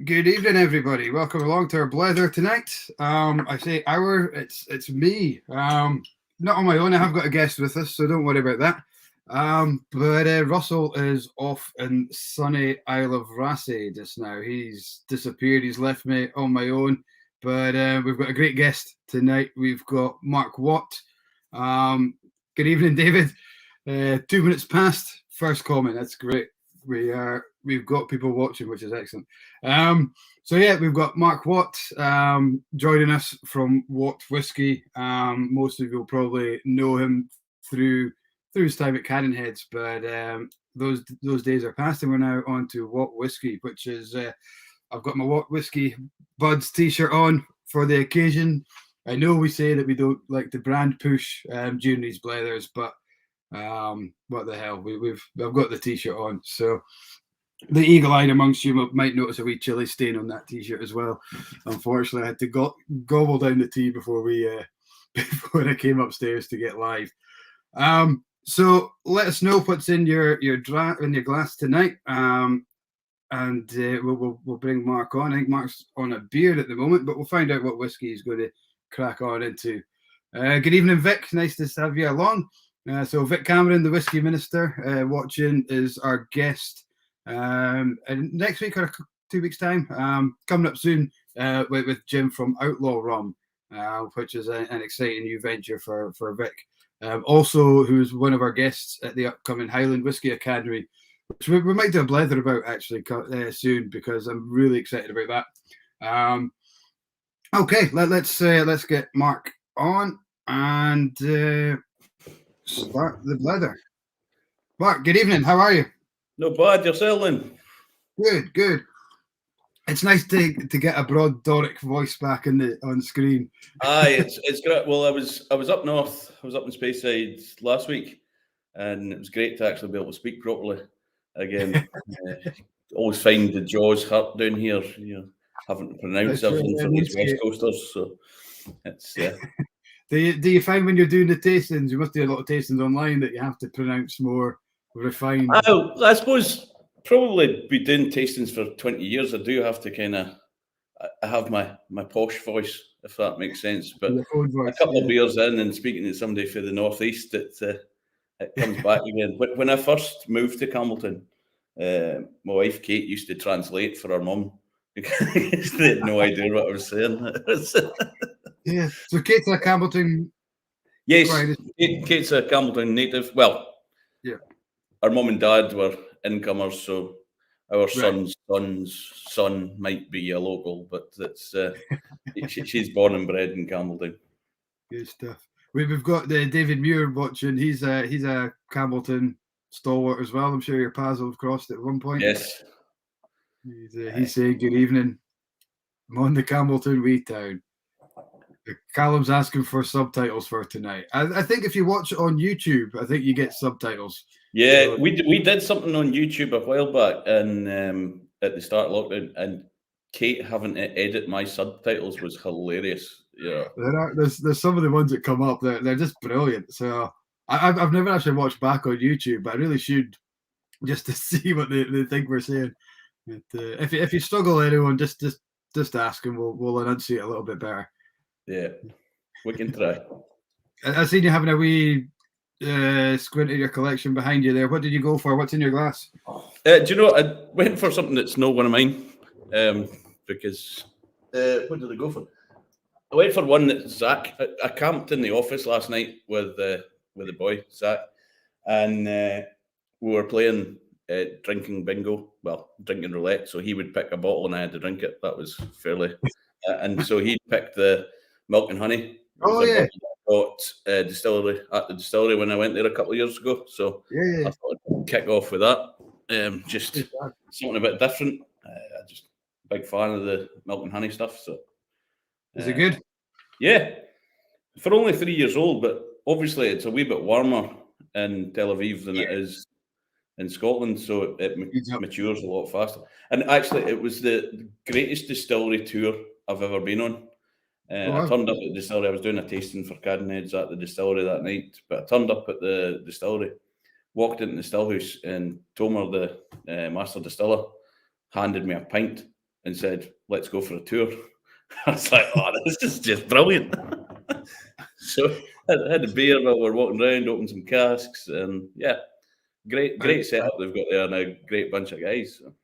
Good evening, everybody. Welcome along to our Blether tonight. I say our, it's me. Not on my own. I have got a guest with us, so don't worry about that. But Russell is off in sunny Isle of Raasay just now. He's disappeared. He's left me on my own. But we've got a great guest tonight. We've got Mark Watt. Good evening, David. 2 minutes past. First comment. That's great. We've got people watching, which is excellent. So yeah, we've got Mark Watt joining us from Watt Whisky. Most of you will probably know him through his time at Cadenheads, but those days are past, and we're now on to Watt Whisky, which is I've got my Watt Whisky Buds t-shirt on for the occasion. I know we say that we don't like the brand push during these Blethers, but what the hell, I've got the t-shirt on. So the eagle-eyed amongst you might notice a wee chili stain on that t-shirt as well. Unfortunately, I had to gobble down the tea before before I came upstairs to get live. So let us know what's in your glass tonight, and we'll bring Mark on. I think Mark's on a beer at the moment, but we'll find out what whiskey he's going to crack on into. Good evening, Vic. Nice to have you along. So Vic Cameron, the Whiskey Minister, watching, is our guest. And next week or 2 weeks' time, coming up soon with Jim from Outlaw Rum, which is an exciting new venture for Vic. Also, who's one of our guests at the upcoming Highland Whisky Academy, which we might do a Blether about actually soon, because I'm really excited about that. Okay, let's get Mark on and start the Blether. Mark, good evening. How are you? Not bad, yourself, then? Good. It's nice to get a broad Doric voice back on screen. Aye, it's great. Well, I was up north. I was up in Speyside last week, and it was great to actually be able to speak properly again. Always find the jaws hurt down here, having to pronounce everything for these West Coasters. So it's Do you find when you're doing the tastings, you must do a lot of tastings online, that you have to pronounce more refined? I suppose probably be doing tastings for 20 years. I do have to I have my posh voice, if that makes sense. But a couple of beers in and speaking to somebody from the northeast, it comes back again. When I first moved to Campbeltown, my wife Kate used to translate for her mum. They had no idea what I was saying. Yeah. So Kate's a Campbeltown. Yes, Kate's a Campbeltown native. Well, yeah. Our mum and dad were incomers, so our son's son might be a local, but it's she's born and bred in Campbeltown. Good stuff. We've got David Muir watching. He's a Campbeltown stalwart as well. I'm sure your paths have crossed at one point. Yes. He's saying good evening. I'm on the Campbeltown wee town. Callum's asking for subtitles for tonight. I think if you watch it on YouTube, I think you get subtitles. Yeah, so, we did something on YouTube a while back, and at the start of lockdown, and Kate having to edit my subtitles was hilarious. Yeah, there's some of the ones that come up. They're just brilliant. So I've never actually watched back on YouTube, but I really should, just to see what they think we're saying. But, if you struggle, anyone, just ask, and we'll enunciate a little bit better. Yeah, we can try. I've seen you having a wee squint at your collection behind you there. What did you go for? What's in your glass? Do you know, I went for something that's not one of mine, because what did I go for? I went for one that Zach. I camped in the office last night with the boy Zach, and we were playing drinking bingo. Well, drinking roulette. So he would pick a bottle and I had to drink it. That was fairly. And so he picked the milk and honey. Oh yeah. Got distillery at the distillery when I went there a couple of years ago. So yeah. I thought I'd kick off with that. Just something a bit different. Just a big fan of the milk and honey stuff. So is it good? Yeah, for only 3 years old, but obviously it's a wee bit warmer in Tel Aviv than it is in Scotland, so it matures a lot faster. And actually, it was the greatest distillery tour I've ever been on. I turned up at the distillery. I was doing a tasting for Cadenheads at the distillery that night, but I turned up at the distillery, walked into the still house, and Tomer, the master distiller, handed me a pint. and said, "Let's go for a tour." I was like, "Oh, this is just brilliant!" So I had a beer while we're walking around, opened some casks, and yeah, great setup they've got there, and a great bunch of guys. So.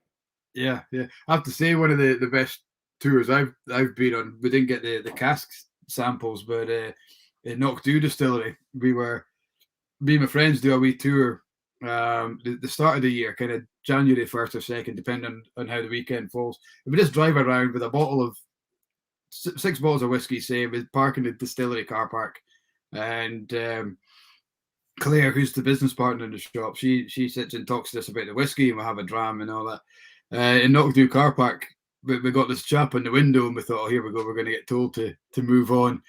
Yeah. I have to say, one of the best tours I've been on. We didn't get the casks samples, but in Knockdhu Distillery, me and my friends do a wee tour. The start of the year, kind of January 1st or 2nd, depending on how the weekend falls. And we just drive around with a bottle of 6 bottles of whiskey, say, we park in the distillery car park, and Claire, who's the business partner in the shop, she sits and talks to us about the whiskey, and we'll have a dram and all that. In Knockdhu car park, we got this chap in the window, and we thought, oh, here we go, we're going to get told to move on.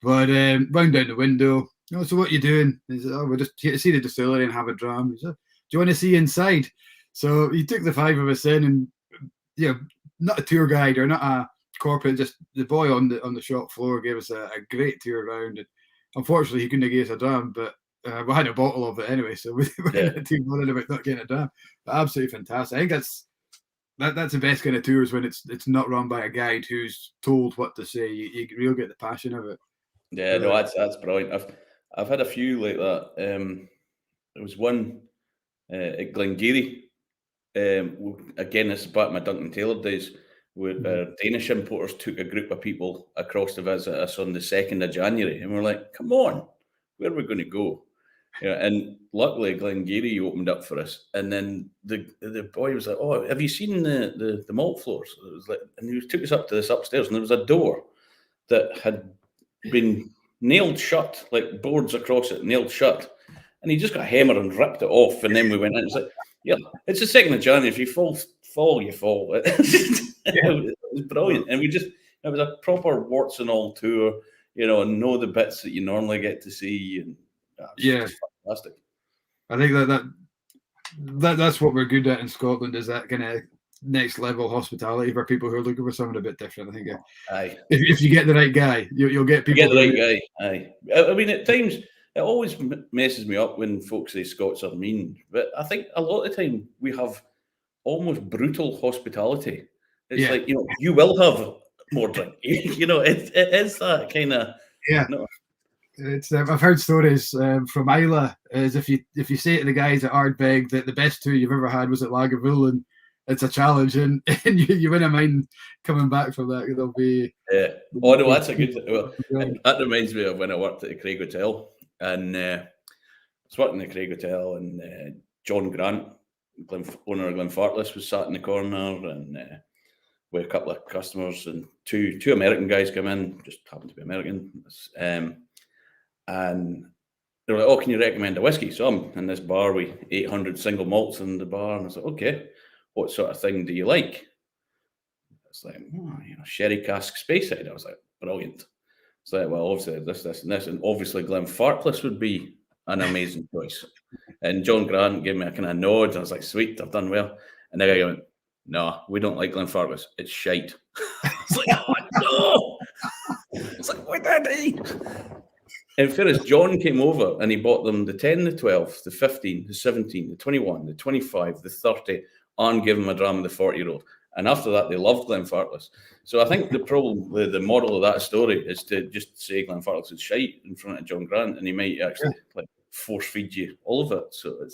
But wound down the window. Oh, so what are you doing? He said, oh, we're just here to see the distillery and have a dram. He said, do you want to see inside? So he took the 5 of us in, and not a tour guide or not a corporate, just the boy on the shop floor gave us a great tour around. And unfortunately, he couldn't have given us a dram, but we had a bottle of it anyway, so we weren't too bothered about not getting a dram. But absolutely fantastic. I think that's the best kind of tours, when it's not run by a guide who's told what to say. You really get the passion of it. Yeah, no, that's brilliant. I've had a few like that. There was one at Glengarry. Again, this is back in my Duncan Taylor days, where Danish importers took a group of people across to visit us on the 2nd of January, and we're like, "Come on, where are we going to go?" And luckily Glengarry opened up for us, and then the boy was like, "Oh, have you seen the malt floors?" It was like, and he took us up to this upstairs, and there was a door that had been nailed shut, like boards across it, nailed shut. And he just got a hammer and ripped it off. And then we went in. It's like, yeah, it's the 2nd of January. If you fall, you fall. It was brilliant. And it was a proper warts and all tour, and know the bits that you normally get to see. And it's fantastic. I think that's what we're good at in Scotland, is that kind of next level hospitality for people who are looking for something a bit different. I think if you get the right guy, you'll get people. You get the right guy. Aye. I mean, at times it always messes me up when folks say Scots are mean, but I think a lot of the time we have almost brutal hospitality. It's like, you will have more drink. It is that kind of. Yeah. It's I've heard stories from Isla, as if you say to the guys at Ardbeg that the best tour you've ever had was at Lagavulin, and it's a challenge, and you wouldn't mind coming back from that. It'll be Oh no, that's a good. Well, that reminds me of when I worked at the Craig Hotel, and I was working at the Craig Hotel, and John Grant, owner of Glenfarclas, was sat in the corner, and with a couple of customers, and two American guys come in, just happened to be American, and they were like, "Oh, can you recommend a whiskey?" So I'm in this bar with 800 single malts in the bar, and I was like, "Okay, what sort of thing do you like?" It's like, sherry cask Speyside. I was like, brilliant. It's like, well, obviously this, and obviously Glenfarclas would be an amazing choice. And John Grant gave me a kind of nod. I was like, sweet, I've done well. And the guy went, no, we don't like Glenfarclas. It's shite. I was like, oh no! It's like, what did I do? In fairness, John came over and he bought them the 10, the 12, the 15, the 17, the 21, the 25, the 30, and gave them a dram of the 40-year-old. And after that, they loved Glenfarclas. So I think the problem, the model of that story is to just say Glenfarclas is shite in front of John Grant, and he might actually force feed you all of it. So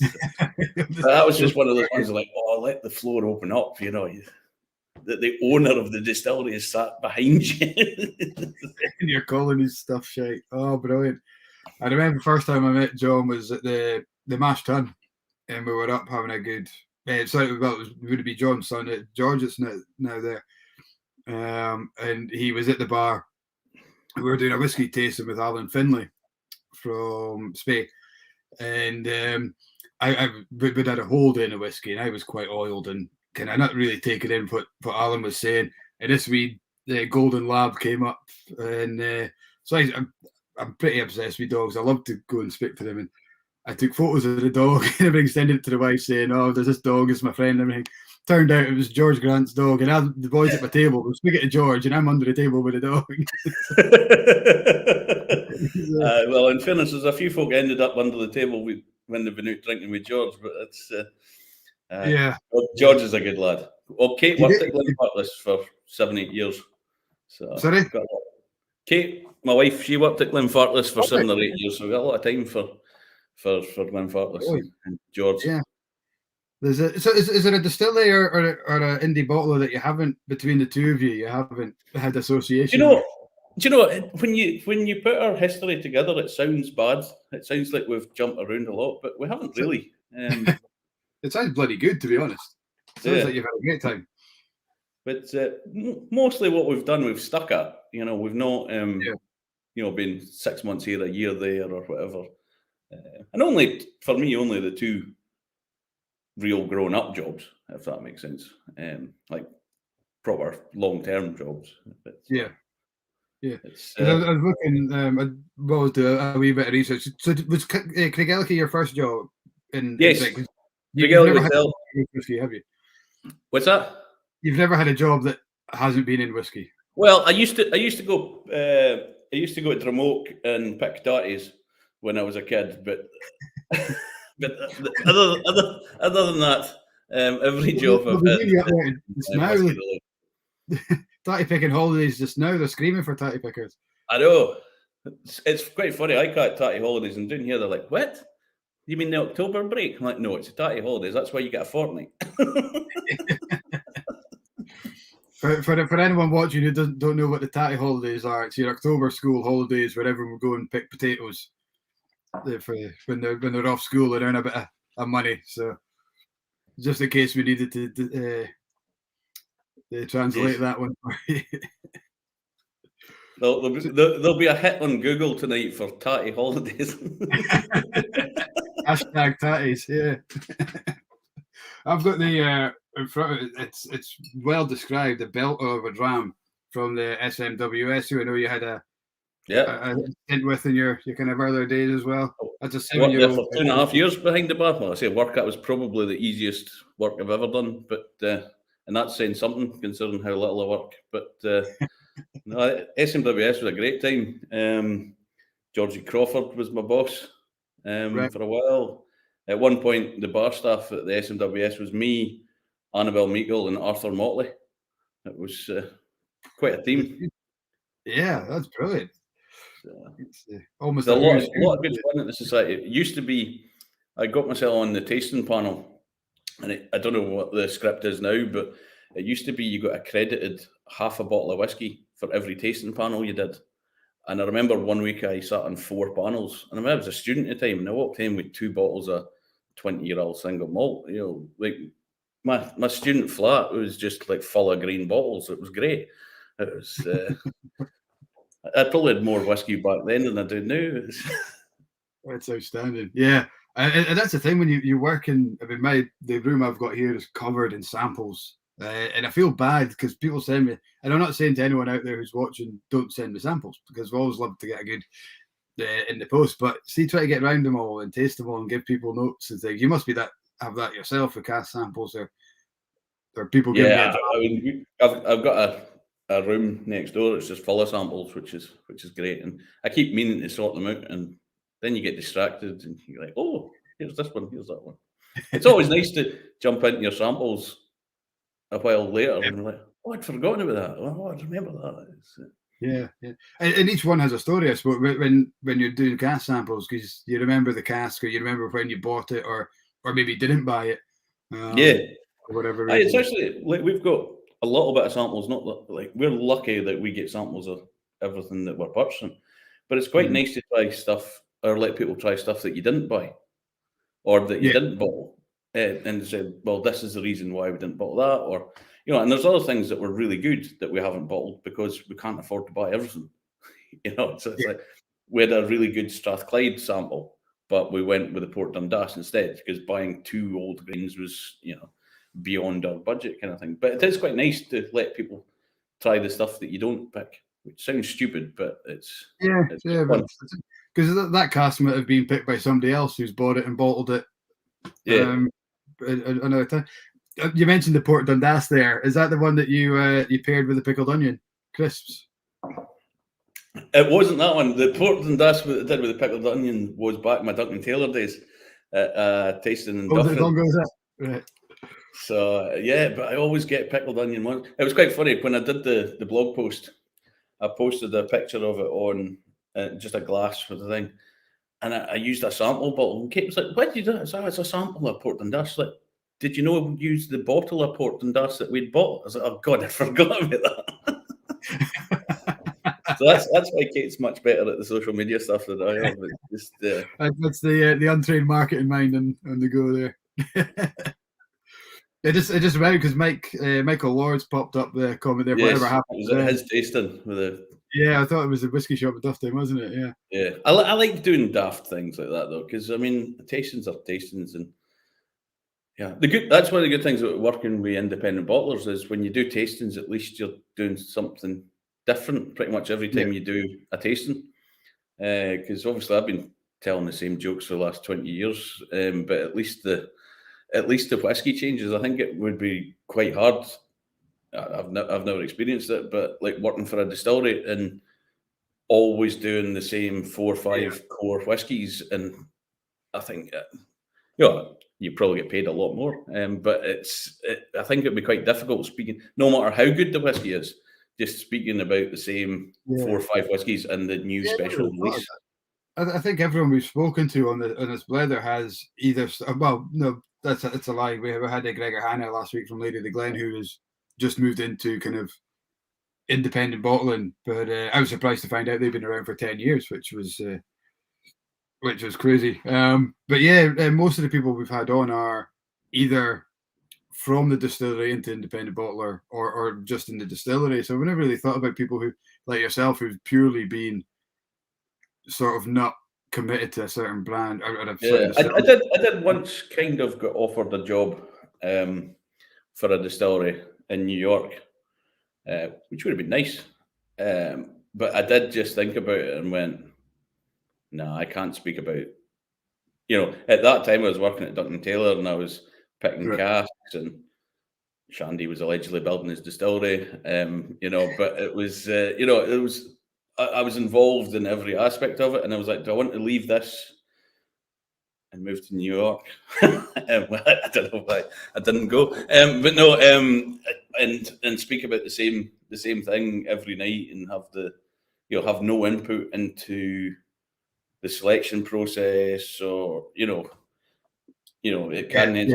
that was just one of those ones like, let the floor open up, the owner of the distillery is sat behind you. And you're calling his stuff shite. Oh, brilliant. I remember the first time I met John was at the Mash Tun, and we were up having a good... it would be John's son, George, is now there. And he was at the bar. We were doing a whiskey tasting with Alan Finlay from Spey. And we'd had a whole day in a whiskey, and I was quite oiled and kind of not really taking in what Alan was saying. And this wee golden lab came up. And so I'm pretty obsessed with dogs. I love to go and speak to them. And I took photos of the dog and everything, sent it to the wife saying, oh, there's this dog, it's my friend and everything. Turned out it was George Grant's dog, and the boys at my table were speaking to George, and I'm under the table with the dog. Well, in fairness, there's a few folk ended up under the table when they've been out drinking with George, but Yeah. George is a good lad. Well, Kate You worked did- at Glenfarclas for 7-8 years. So Sorry? Kate, my wife, she worked at Glenfarclas for 7 or 8 years, so we got a lot of time for Glenfarclas and George. Yeah. Is there a distillery or an indie bottler that you haven't, between the two of you, you haven't had association with? Do you know when you put our history together, it sounds bad. It sounds like we've jumped around a lot, but we haven't really. It sounds bloody good, to be honest. It sounds like you've had a great time. But mostly what we've done, we've stuck at. We've not, been 6 months here, a year there, or whatever. And only the two real grown-up jobs, if that makes sense. Like proper long-term jobs. But, yeah. I was looking. I was doing a wee bit of research. So was Craigellachie your first job? Yes. You've never had whiskey, have you? What's that? You've never had a job that hasn't been in whiskey. Well, I used to go. I used to go to Dramoke and pick tatties when I was a kid, but other than that, every job I've had. Tatty picking holidays just now. They're screaming for tatty pickers. I know. It's quite funny. I got tatty holidays, and down here they're like, "What? You mean the October break?" I'm like, "No, it's a tatty holidays. That's why you get a fortnight." For anyone watching who don't know what the tatty holidays are, it's your October school holidays where everyone will go and pick potatoes when they're off school and earn a bit of money. So just in case we needed to translate that one. There'll be a hit on Google tonight for tatty holidays. Hashtag tatties, yeah. I've got the in front of it, it's well described, the Blether of a dram from the SMWS, who I know you had a stint with in your kind of earlier days as well. That's a 7-year-old. For 2.5 years behind the bar. Well, I say work, that was probably the easiest work I've ever done, but and that's saying something considering how little I work. But no, SMWS was a great time. Georgie Crawford was my boss for a while. At one point, the bar staff at the SMWS was me, Annabelle Meikle, and Arthur Motley. It was quite a team. Yeah, that's brilliant. It's almost a lot of good fun at the society. It used to be, I got myself on the tasting panel, and I don't know what the script is now, but it used to be you got accredited half a bottle of whiskey for every tasting panel you did. And I remember one week I sat on 4 panels, and I was a student at the time, and I walked in with 2 bottles of 20-year-old single malt. Like my student flat was just like full of green bottles. It was great. It was. I probably had more whiskey back then than I do now. That's outstanding. Yeah, and that's the thing when you work in. I mean, the room I've got here is covered in samples, and I feel bad because people send me. And I'm not saying to anyone out there who's watching, don't send me samples, because we always love to get a good in the post. But see, try to get around them all and taste them all and give people notes and things. You must have that yourself with cast samples or people. Yeah, I've got a room next door that's just full of samples, which is great. And I keep meaning to sort them out, and then you get distracted and you're like, oh, here's this one, here's that one. It's always nice to jump into your samples a while later and you're like, oh, I'd forgotten about that. Oh, I remember that. Yeah. And each one has a story, I suppose, when you're doing cask samples, because you remember the cask, or you remember when you bought it, or maybe didn't buy it. For whatever reason. It's actually, like, we've got a little bit of samples, not like we're lucky that we get samples of everything that we're purchasing, but it's quite nice to try stuff or let people try stuff that you didn't buy or that you didn't bottle and say, well, this is the reason why we didn't bottle that, or and there's other things that were really good that we haven't bottled because we can't afford to buy everything. So it's like we had a really good Strathclyde sample, but we went with the Port Dundas instead because buying 2 old grains was beyond our budget kind of thing. But it is quite nice to let people try the stuff that you don't pick, which sounds stupid, but it's because that cask might have been picked by somebody else who's bought it and bottled it. Another time. You mentioned the Port Dundas there. Is that the one that you paired with the pickled onion crisps? It wasn't that one. The Port Dundas that I did with the pickled onion was back in my Duncan Taylor days. Tasting in Dublin. How long ago was that? Right. So yeah, but I always get pickled onion ones. It was quite funny when I did the blog post. I posted a picture of it on just a glass for the thing, and I used a sample bottle. And Kate was like, "Why did you do it?" I said, "Oh, it's a sample of Port Dundas." Like, did you know we used the bottle of Port Dundas that we'd bought? I was like, "Oh God, I forgot about that." So that's why Kate's much better at the social media stuff than I am. It's just That's the untrained marketing mind on the go there. It just right because Michael Lord's popped up the comment there. yes, Whatever happened? it was at his tasting with the. Yeah, I thought it was a whiskey shop at Dufton, wasn't it? Yeah. Yeah, I like doing daft things like that though, because I mean, tastings are tastings, and yeah, that's one of the good things about working with independent bottlers is when you do tastings, at least you're doing something different pretty much every time you do a tasting. Because obviously I've been telling the same jokes for the last 20 years, but at least the whiskey changes. I think it would be quite hard. I've never experienced it, but like working for a distillery and always doing the same 4 or 5 core whiskies, and I think you probably get paid a lot more, but I think it'd be quite difficult speaking, no matter how good the whiskey is, just speaking about the same 4 or 5 whiskies and the new special release. I think everyone we've spoken to on this Blether has either no, it's a lie. We had a Gregor Hanna last week from Lady of the Glen who has just moved into kind of independent bottling, but I was surprised to find out they've been around for 10 years, which was crazy. But yeah, most of the people we've had on are either from the distillery into independent bottler or just in the distillery. So we never really thought about people who, like yourself, who've purely been sort of not committed to a certain brand. I did once kind of got offered a job for a distillery in New York, which would have been nice. But I did just think about it and went, no, I can't speak about. At that time I was working at Duncan Taylor and I was picking casks, and Shandy was allegedly building his distillery. But it was, it was. I was involved in every aspect of it, and I was like, do I want to leave this and move to New York? Well, I don't know why I didn't go, but no, and speak about the same thing every night and have no input into the selection process, or Cadenheads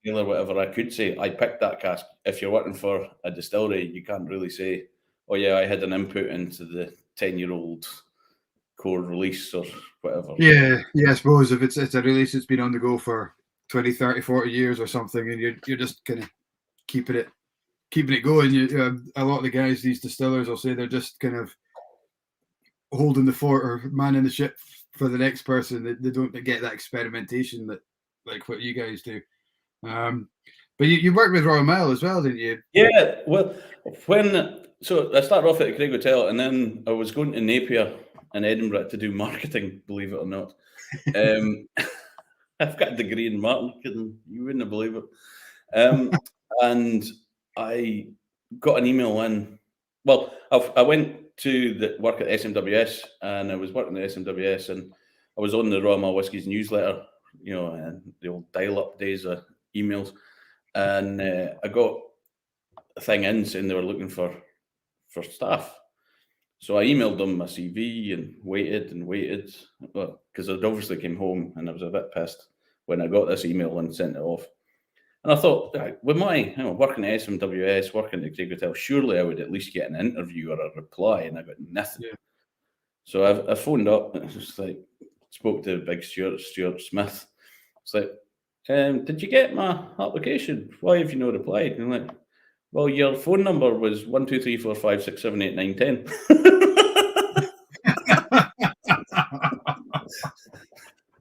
or whatever. I could say I picked that cask. If you're working for a distillery, you can't really say, oh yeah, I had an input into the 10-year-old core release or whatever. Yeah, I suppose if it's a release that's been on the go for 20, 30, 40 years or something, and you're just kind of keeping it going. A lot of the guys, these distillers, will say they're just kind of holding the fort or manning the ship for the next person. They don't get that experimentation that like what you guys do. But you worked with Royal Mile as well, didn't you? Yeah, well, so I started off at the Craig Hotel, and then I was going to Napier in Edinburgh to do marketing, believe it or not. I've got a degree in marketing, you wouldn't believe it. And I got an email in. Well, I went to work at SMWS, and I was working at SMWS, and I was on the Royal Mile Whiskies newsletter, and the old dial-up days of emails. And I got a thing in saying they were looking for staff. So I emailed them my CV and waited, because I'd obviously came home and I was a bit pissed when I got this email and sent it off. And I thought, with my working at SMWS, working at Craig Hotel, surely I would at least get an interview or a reply, and I got nothing. Yeah. So I phoned up and just spoke to big Stuart Smith. It's like, did you get my application? Why have you not replied? And I'm like, well, your phone number was 1 2 3 4 5 6 7 8 9 10.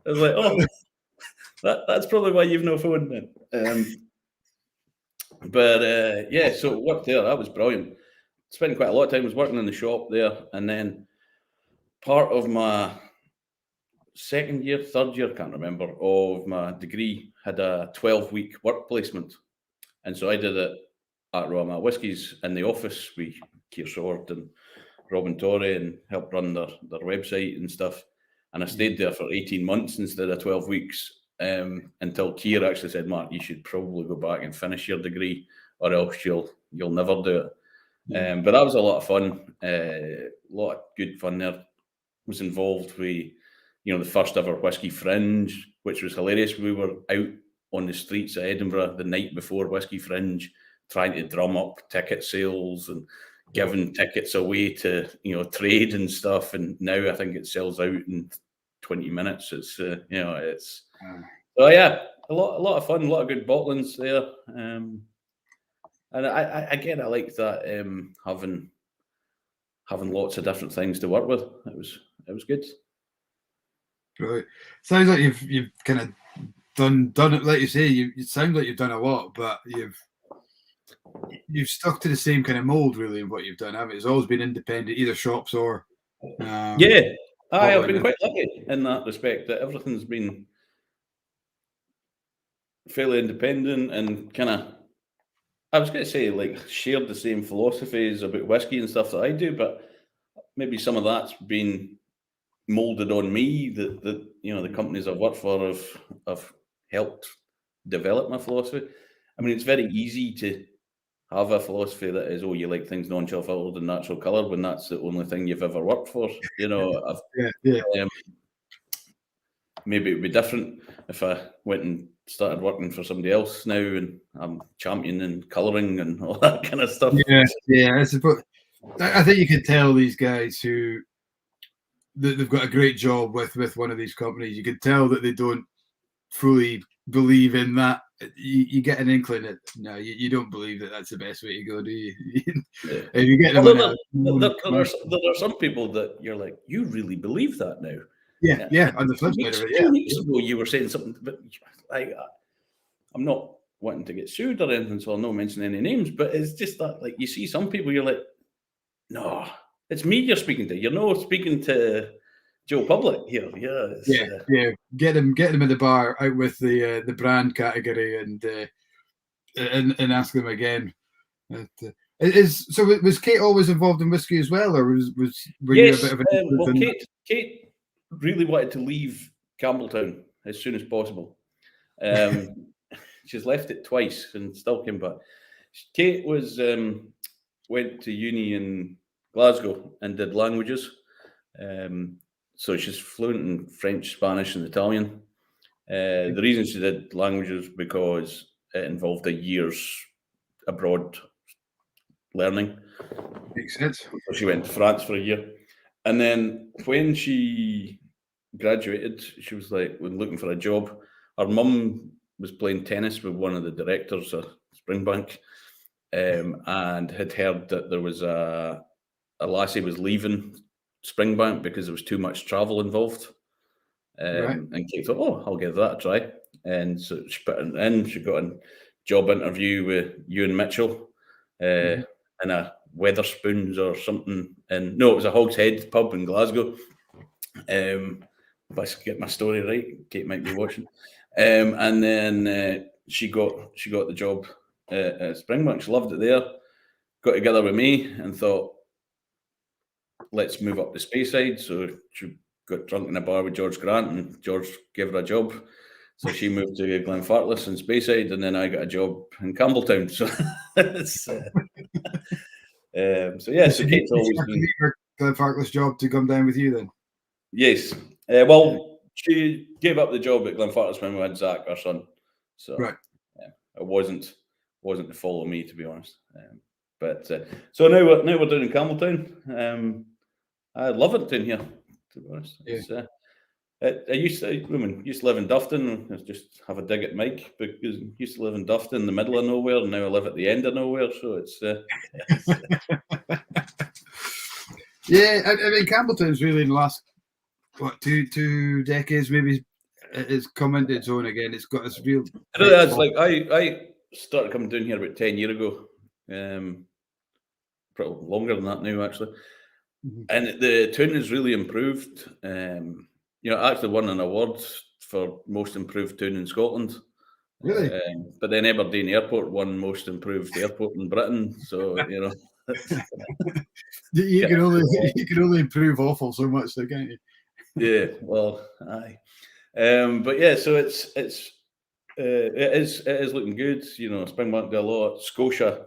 I was like, oh, that's probably why you've no phone then. Yeah, so it worked there. That was brilliant. Spent quite a lot of time. I was working in the shop there, and then part of my third year, can't remember, of my degree had a 12-week work placement. And so I did it at Royal Mile Whiskies in the office with Keir Sword and Robin Torrey, and helped run their website and stuff. And I stayed there for 18 months instead of 12 weeks. until Keir actually said, "Mark, you should probably go back and finish your degree, or else you'll never do it." But that was a lot of fun. A lot of good fun there. Was involved with, the first ever Whisky Fringe, which was hilarious. We were out on the streets of Edinburgh the night before Whisky Fringe, trying to drum up ticket sales and giving tickets away to trade and stuff. And now I think it sells out in 20 minutes. It's it's so yeah, a lot of fun, a lot of good bottlings there. And I like that, having lots of different things to work with. It was good. Right. Sounds like you've kind of done it, like you say. It sounds like you've done a lot, but you've stuck to the same kind of mold, really, in what you've done, haven't you? It's always been independent, either shops or I've been quite lucky in that respect, that everything's been fairly independent and kind of, I was going to say, like, shared the same philosophies about whiskey and stuff that I do, but maybe some of that's been molded on me, that the companies I've worked for have helped develop my philosophy. I mean, it's very easy to have a philosophy that is, you like things non-chill filtered and natural colour, when that's the only thing you've ever worked for. Maybe it would be different if I went and started working for somebody else now, and I'm championing colouring and all that kind of stuff. I suppose. I think you can tell these guys who they've got a great job with one of these companies. You can tell that they don't fully believe in that. You get an inkling that you don't believe that that's the best way to go, do you? If you get them, there are some people that you're like, you really believe that now? Yeah. On the flip side of it, 2 weeks ago, you were saying something, but I'm not wanting to get sued or anything, so I'll not mention any names. But it's just that, like, you see some people, you're like, no, it's me you're speaking to. You're not speaking to Joe Public here. Get them in the bar out with the brand category and ask them again. So was Kate always involved in whiskey as well, or were you a bit of a Kate really wanted to leave Campbeltown as soon as possible. She's left it twice and still came back. Kate went to uni in Glasgow and did languages. So she's fluent in French, Spanish, and Italian. The reason she did languages because it involved a year's abroad learning. Makes sense. So she went to France for a year. And then when she graduated, she was like, when looking for a job, her mum was playing tennis with one of the directors of Springbank, and had heard that there was a lassie was leaving Springbank because there was too much travel involved. And Kate thought, I'll give that a try. And so she put it in. She got a job interview with Ewan Mitchell in a Weatherspoons or something. And no, it was a Hog's Head pub in Glasgow. If I get my story right, Kate might be watching. And then she got the job at Springbank. She loved it there. Got together with me and thought, let's move up to Speyside. So she got drunk in a bar with George Grant, and George gave her a job. So she moved to Glenfarclas and Speyside, and then I got a job in Campbelltown. So it's, so Kate's always been Glenfarclas job to come down with you then. Yes. Well, she gave up the job at Glenfarclas when we had Zach, our son. So it wasn't to follow me, to be honest. So now we're down in Campbeltown. I love it down here, to be honest. I used to live in Dufton. I just have a dig at Mike, because I used to live in Dufton, in the middle of nowhere, and now I live at the end of nowhere. So it's yeah. I mean, Campbeltown's really in the last two decades maybe it's come into its own again. It's got this real. It really is. Like I started coming down here about 10 years ago. Probably longer than that now, actually. And the tune has really improved. I actually won an award for most improved tune in Scotland. Really? But then Aberdeen Airport won most improved airport in Britain. So you can only improve awful so much, though, can't you? Yeah. Well, aye. But yeah, so it is looking good. You know, Springbank do a lot. Scotia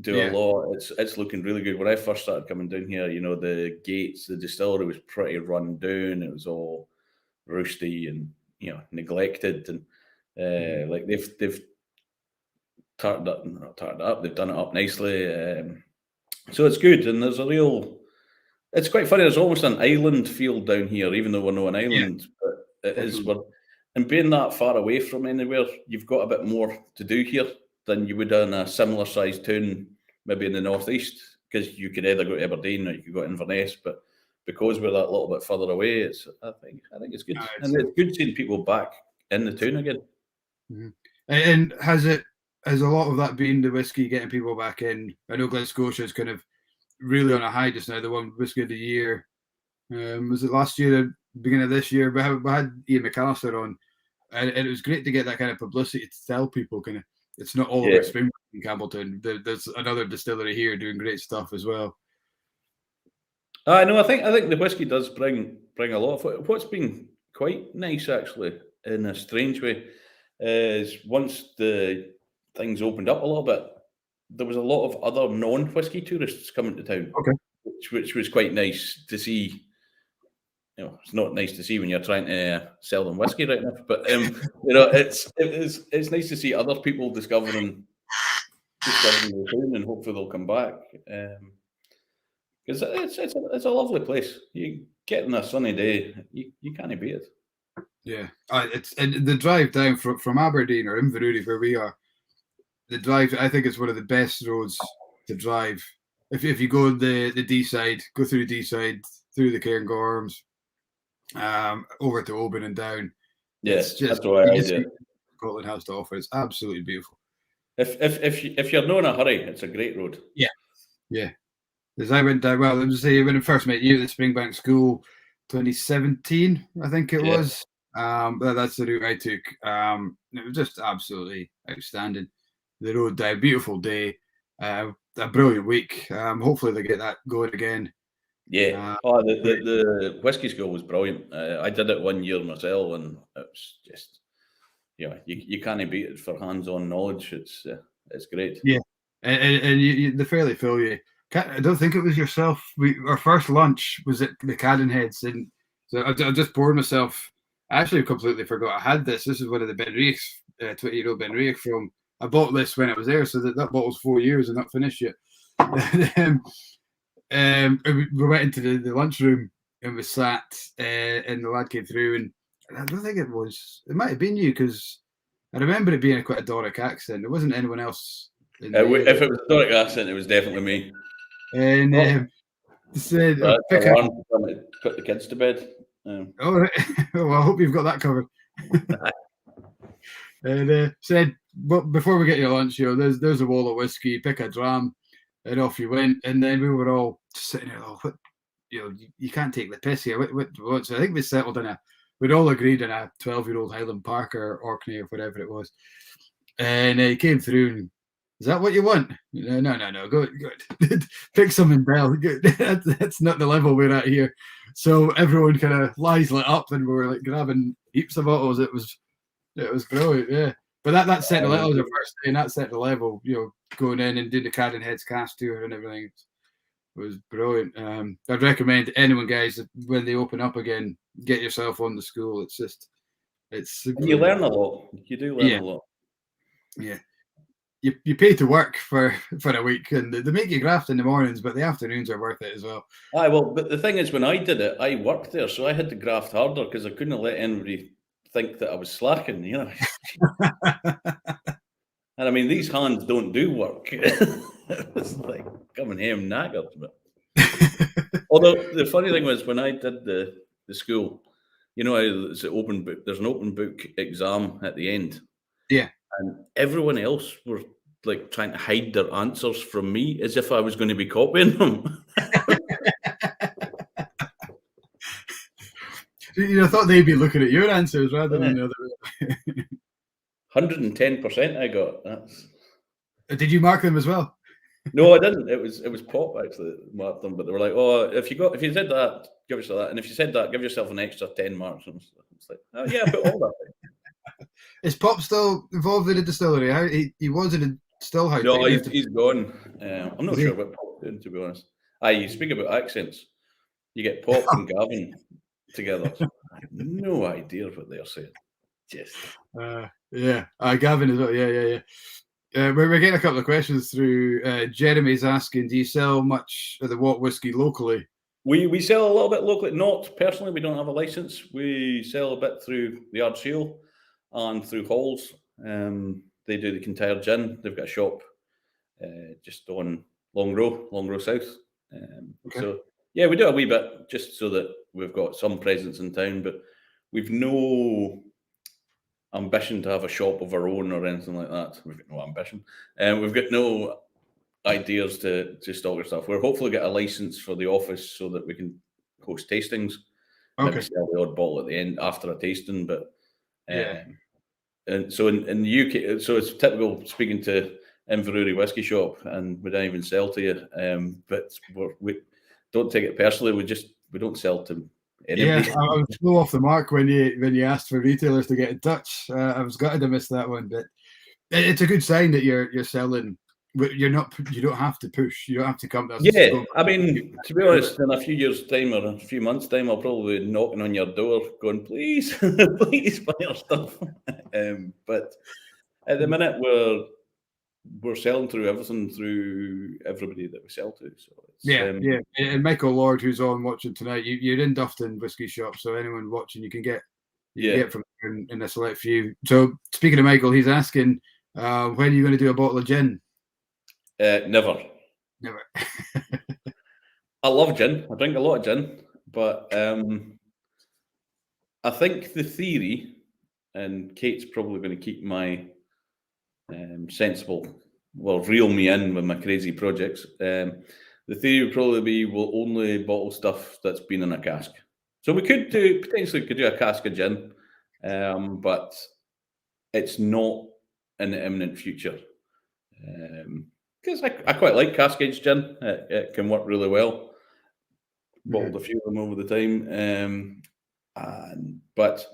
do a lot. It's looking really good. When I first started coming down here, you know, the gates, the distillery was pretty run down. It was all roosty and, you know, neglected, and like they've tarted it up. They've done it up nicely. So it's good, and there's a real. It's quite funny. There's almost an island feel down here, even though we're not an island. But it is. And being that far away from anywhere, you've got a bit more to do here than you would in a similar sized town, maybe in the northeast, because you could either go to Aberdeen or you could go to Inverness. But because we're that little bit further away, I think it's good, and it's good seeing people back in the town again. And has a lot of that been the whiskey getting people back in? I know Glen Scotia is kind of really on a high just now. The one whiskey of the year, was it last year, beginning of this year? We had Ian McAllister on, and it was great to get that kind of publicity to tell people kind of it's not all about Springbank in Campbeltown. There's another distillery here doing great stuff as well. I know. I think the whiskey does bring a lot of what's been quite nice actually in a strange way is once the things opened up a little bit, there was a lot of other non-whiskey tourists coming to town, which was quite nice to see. You know, it's not nice to see when you're trying to sell them whiskey right now, but you know, it's nice to see other people discovering the town, and hopefully they'll come back. Because it's a lovely place. You get on a sunny day, you can't beat it. Yeah, and the drive down from Aberdeen or Inverurie where we are. The drive, I think, is one of the best roads to drive. If you go the D side, go through the D side, through the Cairngorms, over to Oban and down. Yeah, that's why I do. Scotland has to offer. It's absolutely beautiful. If you're not in a hurry, it's a great road. Yeah. As I went down, well, let me say when I first met you at the Springbank School, 2017, I think it was. That's the route I took. It was just absolutely outstanding. The road down, beautiful day, a brilliant week. Hopefully they get that going again. Yeah. The whiskey school was brilliant. I did it 1 year myself, and it was just, you can't beat it for hands-on knowledge. It's great. Yeah, and they fairly fill you. I don't think it was yourself. Our first lunch was at the Cadenheads, and so I just poured myself. I actually completely forgot I had this. This is one of the Benriach, 20-year-old Benriach from. I bought this when I was there, so that bottle's 4 years and not finished yet. We went into the lunchroom and we sat, and the lad came through, and I don't think it might have been you, because I remember it being quite a Doric accent. There wasn't anyone else. If it was a Doric accent, it was definitely me. And said, put the kids to bed. All right. Well, I hope you've got that covered. And said, well, before we get your lunch, there's a wall of whiskey, pick a dram, and off you went. And then we were all just sitting there, you can't take the piss here. What? So I think we settled we'd all agreed on a 12-year-old Highland Park or Orkney or whatever it was. And he came through and, is that what you want? No. Go. Pick something, Bell. That's not the level we're at here. So everyone kind of lies lit up, and we were like grabbing heaps of bottles. It was brilliant, yeah. But that set the level. That was the first day, and that set the level. Going in and doing the Cadenheads cast tour and everything. It was brilliant. I'd recommend anyone, guys, when they open up again, get yourself on the school. You learn a lot. You do learn a lot. Yeah. You pay to work for a week, and they make you graft in the mornings, but the afternoons are worth it as well. But the thing is, when I did it, I worked there, so I had to graft harder because I couldn't let anybody think that I was slacking, And I mean, these hands don't do work. It's like coming home knackered. But although the funny thing was, when I did the school, it's an open book. There's an open book exam at the end. Yeah. And everyone else were like trying to hide their answers from me as if I was going to be copying them. I thought they'd be looking at your answers rather than the other way. 110% I got. Did you mark them as well? No, I didn't. It was Pop actually that marked them, but they were like, "Oh, if you said that, give yourself that, and if you said that, give yourself an extra 10 marks." And it's like, oh yeah, I put all that. Is Pop still involved in the distillery? How he was in a still house. No, he's gone. I'm not Is he? sure what Pop's doing, to be honest. You speak about accents. You get Pop and Gavin together. I have no idea what they're saying. Just yeah, Gavin as well. Yeah. We're getting a couple of questions through. Jeremy's asking, do you sell much of the What Whisky locally? we sell a little bit locally. Not personally, we don't have a license. We sell a bit through the Ardshiel and through Halls. They do the Kintyre gin. They've got a shop just on Long Row South. Okay. So yeah, we do a wee bit just so that we've got some presence in town, but we've no ambition to have a shop of our own or anything like that. We've got no ambition, and we've got no ideas to stock our stuff. We're hopefully get a license for the office so that we can host tastings. Maybe sell the odd bottle at the end after a tasting, but yeah. And so in the UK, so it's typical speaking to Inverurie Whisky Shop, and we don't even sell to you. But we don't take it personally. We don't sell to anybody. Yeah, I was slow off the mark when you asked for retailers to get in touch. I was gutted to miss that one, but it's a good sign that you're selling. You don't have to push. You don't have to come to us. Yeah, I mean, to be honest, in a few years' time or a few months' time, I'll probably be knocking on your door, going, "Please, please buy our stuff." But at the minute, we're selling through everything, through everybody that we sell to. So it's, yeah. And Michael Lord, who's on watching tonight, you're in Dufton Whisky Shop, so anyone watching, you can get from in a select few. So speaking of Michael, he's asking, when are you going to do a bottle of gin? Never. I love gin. I drink a lot of gin, but I think the theory, and Kate's probably going to keep my reel me in with my crazy projects. The theory would probably be we'll only bottle stuff that's been in a cask. So we could do a cask of gin, but it's not in the imminent future. Because I quite like cask aged gin. It can work really well. Bottled a few of them over the time, but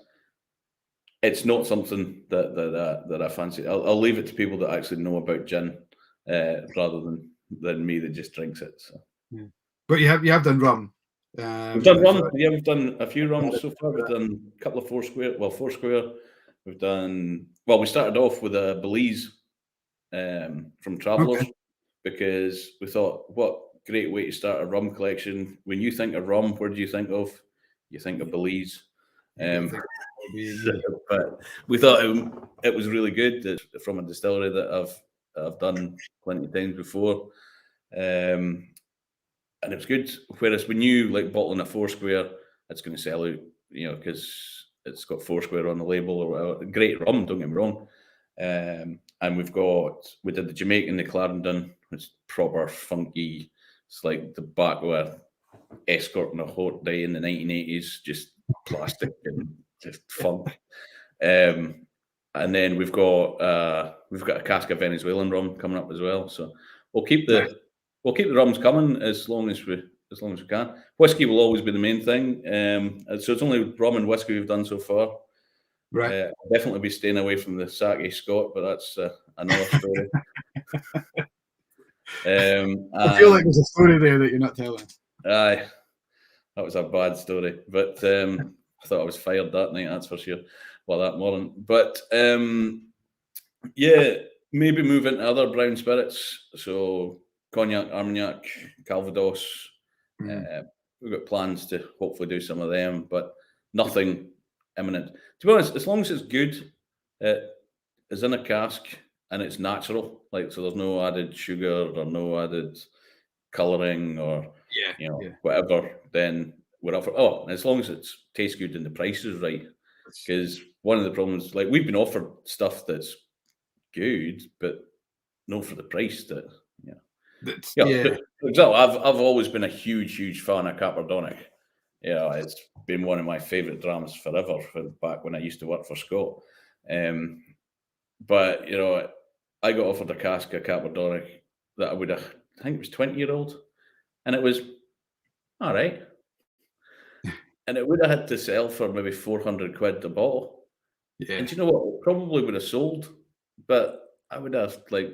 it's not something that I fancy. I'll leave it to people that actually know about gin, rather than me that just drinks it. So. Yeah. But you have done rum. We've done rum. Yeah, we've done a few rums so far. We've done a couple of Four Square. We've done we started off with a Belize from Travellers, because we thought, what great way to start a rum collection. When you think of rum, where do you think of? You think of Belize. But we thought it was really good from a distillery that I've done plenty of times before, and it was good. Whereas when you like bottling a Four Square, it's going to sell out, because it's got Four Square on the label or whatever. Great rum, don't get me wrong. And we did the Jamaican, the Clarendon. It's proper funky. It's like the back where escorting a hot day in the 1980s, just plastic and just funk. And then we've got a cask of Venezuelan rum coming up as well. So we'll keep the rums coming as long as we can. Whiskey will always be the main thing. So it's only rum and whiskey we've done so far. Right. I'll definitely be staying away from the Sake Scott, but that's another story. I feel like there's a story there that you're not telling. Aye, that was a bad story, but I thought I was fired that night, that's for sure. Well, that morning. But yeah, maybe move into other brown spirits. So Cognac, Armagnac, Calvados. We've got plans to hopefully do some of them, but nothing imminent. To be honest, as long as it's good, it's in a cask and it's natural, so there's no added sugar or no added colouring or whatever, then we're up for. As long as it tastes good and the price is right. Because one of the problems, we've been offered stuff that's good, but no for the price that. For example, I've always been a huge fan of Campbeltown. It's been one of my favourite drams forever, back when I used to work for Scott. But I got offered a cask of Campbeltown that I would have I think it was 20-year-old, and it was all right. And it would have had to sell for maybe 400 quid a bottle. Yeah. And do you know what? It probably would have sold, but I would have I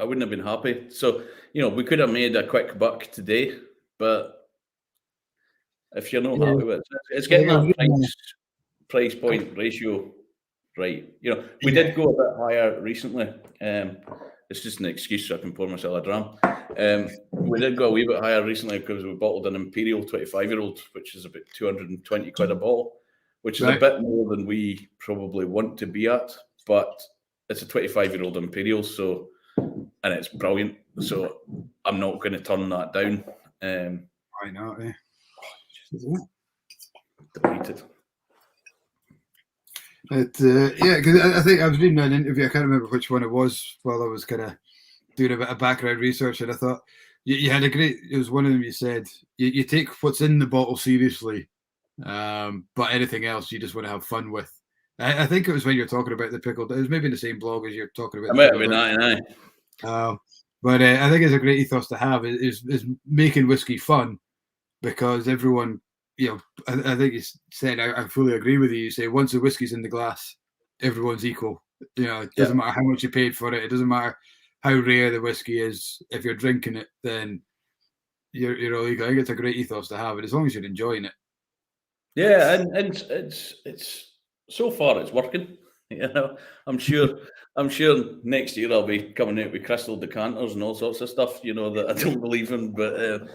wouldn't have been happy. So, we could have made a quick buck today, but if you're not happy with it, it's getting that price point ratio right. We did go a bit higher recently. It's just an excuse so I can pour myself a dram. We did go a wee bit higher recently because we bottled an Imperial 25-year-old, which is about 220 quid a bottle, which is a bit more than we probably want to be at, but it's a 25-year-old Imperial, and it's brilliant. So I'm not going to turn that down. Why not? Delighted. Because I think I was reading an interview. I can't remember which one it was while I was kind of doing a bit of background research, and I thought you had a great. It was one of them. You said you take what's in the bottle seriously, but anything else you just want to have fun with. I think it was when you're talking about the pickled. It was maybe in the same blog as you're talking about. I might have been aye. But I think it's a great ethos to have is making whiskey fun, because everyone. I think you said, I fully agree with you. You say once the whiskey's in the glass, everyone's equal. It doesn't matter how much you paid for it. It doesn't matter how rare the whiskey is. If you're drinking it, then you're illegal. I think it's a great ethos to have it, as long as you're enjoying it. Yeah, and it's so far it's working. I'm sure next year I'll be coming out with crystal decanters and all sorts of stuff. That I don't believe in, but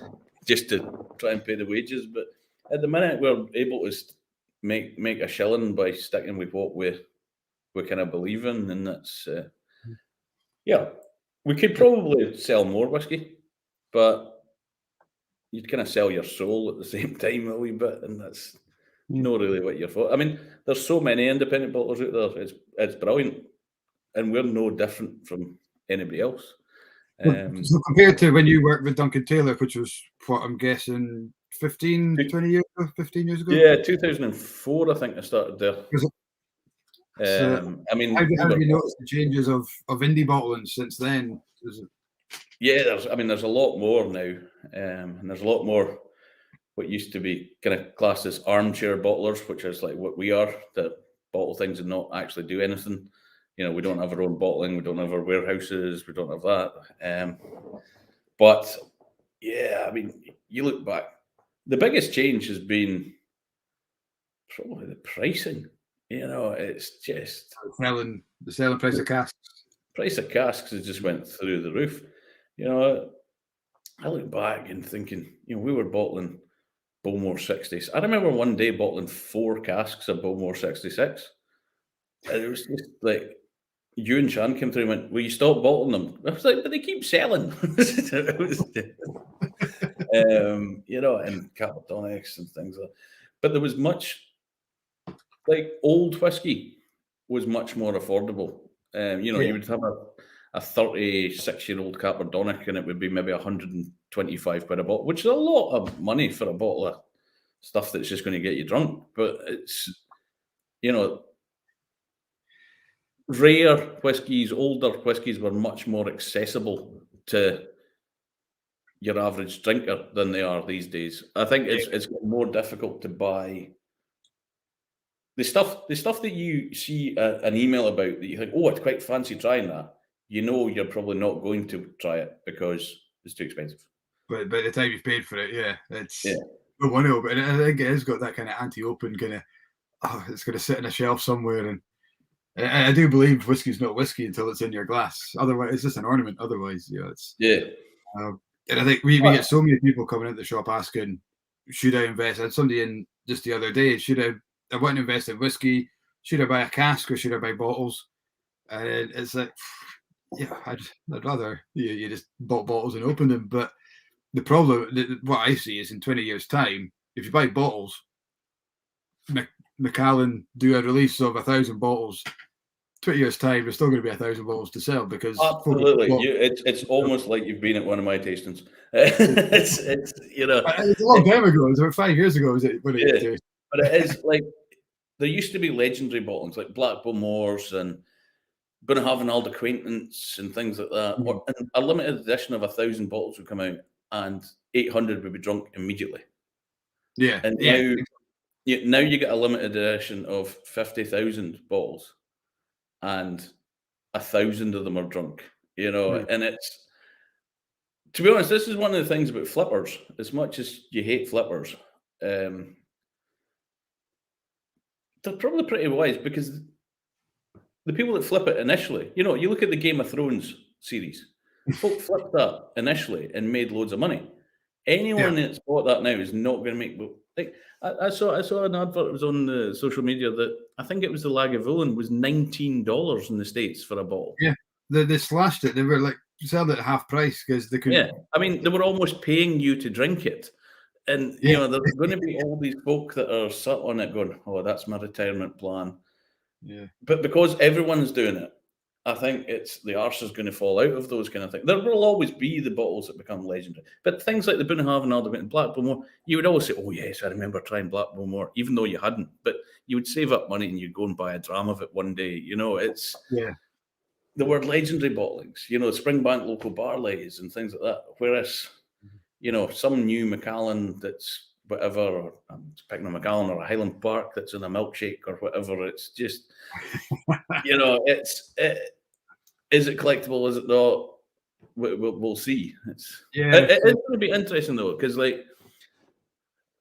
just to try and pay the wages. But at the minute, we're able to make a shilling by sticking with what we kind of believe in, and that's we could probably sell more whiskey, but you'd kind of sell your soul at the same time a wee bit, and that's not really what you're for. I mean, there's so many independent bottlers out there; it's brilliant, and we're no different from anybody else. So compared to when you worked with Duncan Taylor, which was what I'm guessing 15 years ago? Yeah, 2004, I think I started there. I mean, how have you noticed the changes of indie bottling since then? Yeah, there's a lot more now, and there's a lot more what used to be kind of classed as armchair bottlers, which is like what we are, that bottle things and not actually do anything. We don't have our own bottling, we don't have our warehouses, we don't have that. But yeah, I mean, you look back, the biggest change has been probably the pricing. It's just the selling price of casks. Price of casks has just went through the roof. I look back and thinking, we were bottling Bowmore 60s. I remember one day bottling 4 casks of Bowmore 66. And it was just like, you and Sean came through and went, will you stop bottling them? I was like, but they keep selling. And Campbeltown and things like that. But there was much, like old whiskey was much more affordable. You would have a 36-year-old Campbeltown and it would be maybe 125 quid a bottle, which is a lot of money for a bottle of stuff that's just going to get you drunk. But it's, rare whiskies, older whiskies were much more accessible to your average drinker than they are these days. I think it's more difficult to buy the stuff that you see an email about that you think, oh, I'd quite fancy trying that. You're probably not going to try it because it's too expensive. But by the time you've paid for it, it's no one will. But I think it has got that kind of anti-open kind of, it's going to sit on a shelf somewhere. And I do believe whiskey's not whiskey until it's in your glass. Otherwise, it's just an ornament. Otherwise, it's and I think we get so many people coming into the shop asking, should I invest? I had somebody in just the other day. I want to invest in whiskey. Should I buy a cask or should I buy bottles? And it's like, I'd rather you just bought bottles and open them. But the problem, what I see is in 20 years' time, if you buy bottles, Macallan do a release of 1,000 bottles. 20 years' time, there's still going to be 1,000 bottles to sell because absolutely, it's almost like you've been at one of my tastings. it's a long time ago. It was about 5 years ago. Was it? But it is like there used to be legendary bottlings like Black Bowmores and Bunnahabhain acquaintance and things like that. Or a limited edition of 1,000 bottles would come out, and 800 would be drunk immediately. Yeah, And now you get a limited edition of 50,000 bottles, and 1,000 of them are drunk. And it's, to be honest, this is one of the things about flippers. As much as you hate flippers, they're probably pretty wise, because the people that flip it initially, you look at the Game of Thrones series, folk flipped that initially and made loads of money. Anyone that's bought that now is not going to make. Like, I saw an advert. It was on the social media that I think it was the Lagavulin was $19 in the States for a bottle. Yeah, they slashed it. They were like selling it at half price because they couldn't. Yeah, I mean, they were almost paying you to drink it. And, there's going to be all these folk that are sat on it going, oh, that's my retirement plan. Yeah. But because everyone's doing it, I think it's the arse is going to fall out of those kind of things. There will always be the bottles that become legendary. But things like the Bunnahabhain Aldermate and Blackbowmore, you would always say, oh, yes, I remember trying Blackbowmore, even though you hadn't. But you would save up money and you'd go and buy a dram of it one day. It's... Yeah. There were legendary bottlings, Springbank local barleys and things like that. Whereas, some new Macallan that's whatever, or I'm picking a Macallan or a Highland Park that's in a milkshake or whatever. It's just, is it collectible? Is it not? We'll see. It's going to be interesting though, because like,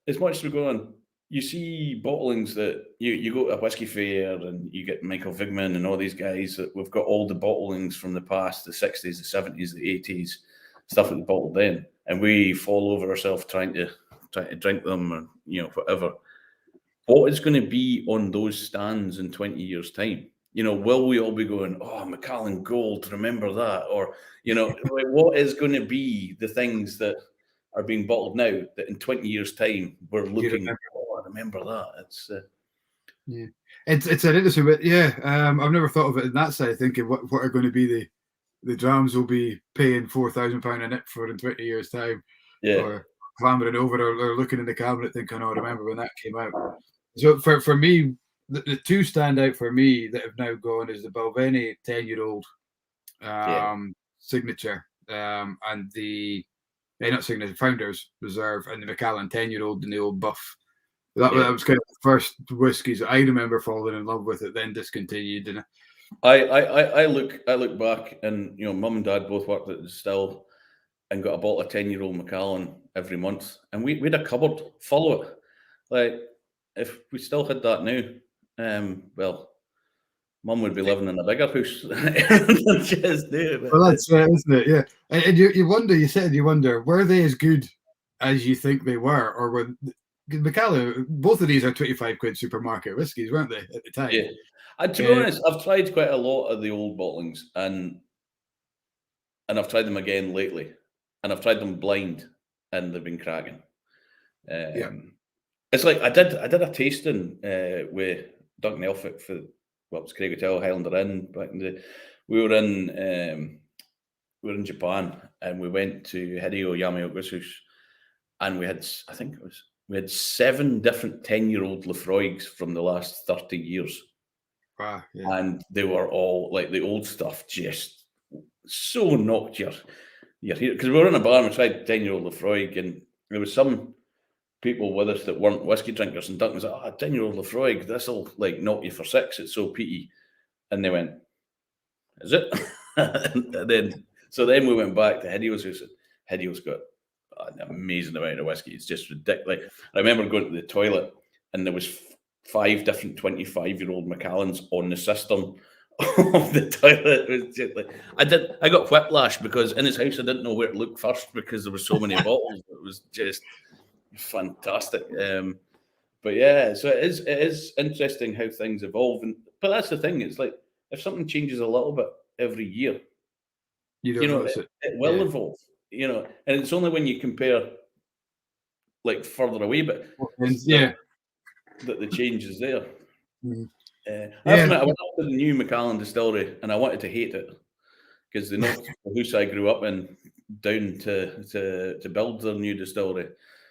as much as we're going, you see bottlings that you go to a whiskey fair and you get Michael Vigman and all these guys that we've got all the bottlings from the past, the 60s, the 70s, the 80s, stuff that we bottled then, and we fall over ourselves trying to drink them, or whatever. What is going to be on those stands in 20 years' time? Will we all be going, oh, Macallan Gold, remember that? Or, like, what is going to be the things that are being bottled now that in 20 years' time we're looking, oh, I remember that. It's it's an interesting bit. I've never thought of it in that side, thinking what are going to be the drams will be paying £4,000 a nip for in 20 years' time, or clambering over or looking in the cabinet thinking, oh, I remember when that came out. So for me, the two stand out for me that have now gone is the Balvenie 10-year-old signature, and the not signature, Founders Reserve, and the Macallan 10-year-old and the Old Buff. That was kind of the first whiskies I remember falling in love with it, then discontinued. And I look back, and Mum and Dad both worked at the still and got a bottle of 10-year-old Macallan every month, and we had a cupboard full of it. Like, if we still had that now, well, Mum would be living in a bigger house than she is now. Well, that's right, isn't it? Yeah, and you wonder, were they as good as you think they were, or were Macallan? Both of these are 25 quid supermarket whiskies, weren't they at the time? Yeah, and to be honest, I've tried quite a lot of the old bottlings, and I've tried them again lately, and I've tried them blind, and they've been cracking. It's like I did a tasting with Duncan Elphick for what was Craig Hotel Highlander Inn back in the day. We were in Japan, and we went to Hideo Yamaoka's house, and we had 7 different 10-year-old Lefroigs from the last 30 years. Wow, and they were all like the old stuff, just so knocked your head, because we were in a bar and we tried 10-year-old Lefroy, and there was some people with us that weren't whiskey drinkers, and Duncan was like, 10-year-old Lefroy, this'll like knock you for 6, it's so peaty. And they went, is it? and then we went back to Hideo's house, and Hideo's got an amazing amount of whiskey. It's just ridiculous. I remember going to the toilet, and there was 5 different 25-year-old Macallans on the system of the toilet. It was just like, I got whiplash because in his house I didn't know where to look first because there were so many bottles. It was just fantastic. But yeah, so it is interesting how things evolve. But that's the thing. It's like if something changes a little bit every year, you don't notice it will evolve. And it's only when you compare like further away, but that the change is there. Mm-hmm. I went up to the new Macallan distillery and I wanted to hate it because they knocked the house I grew up in down to build their new distillery.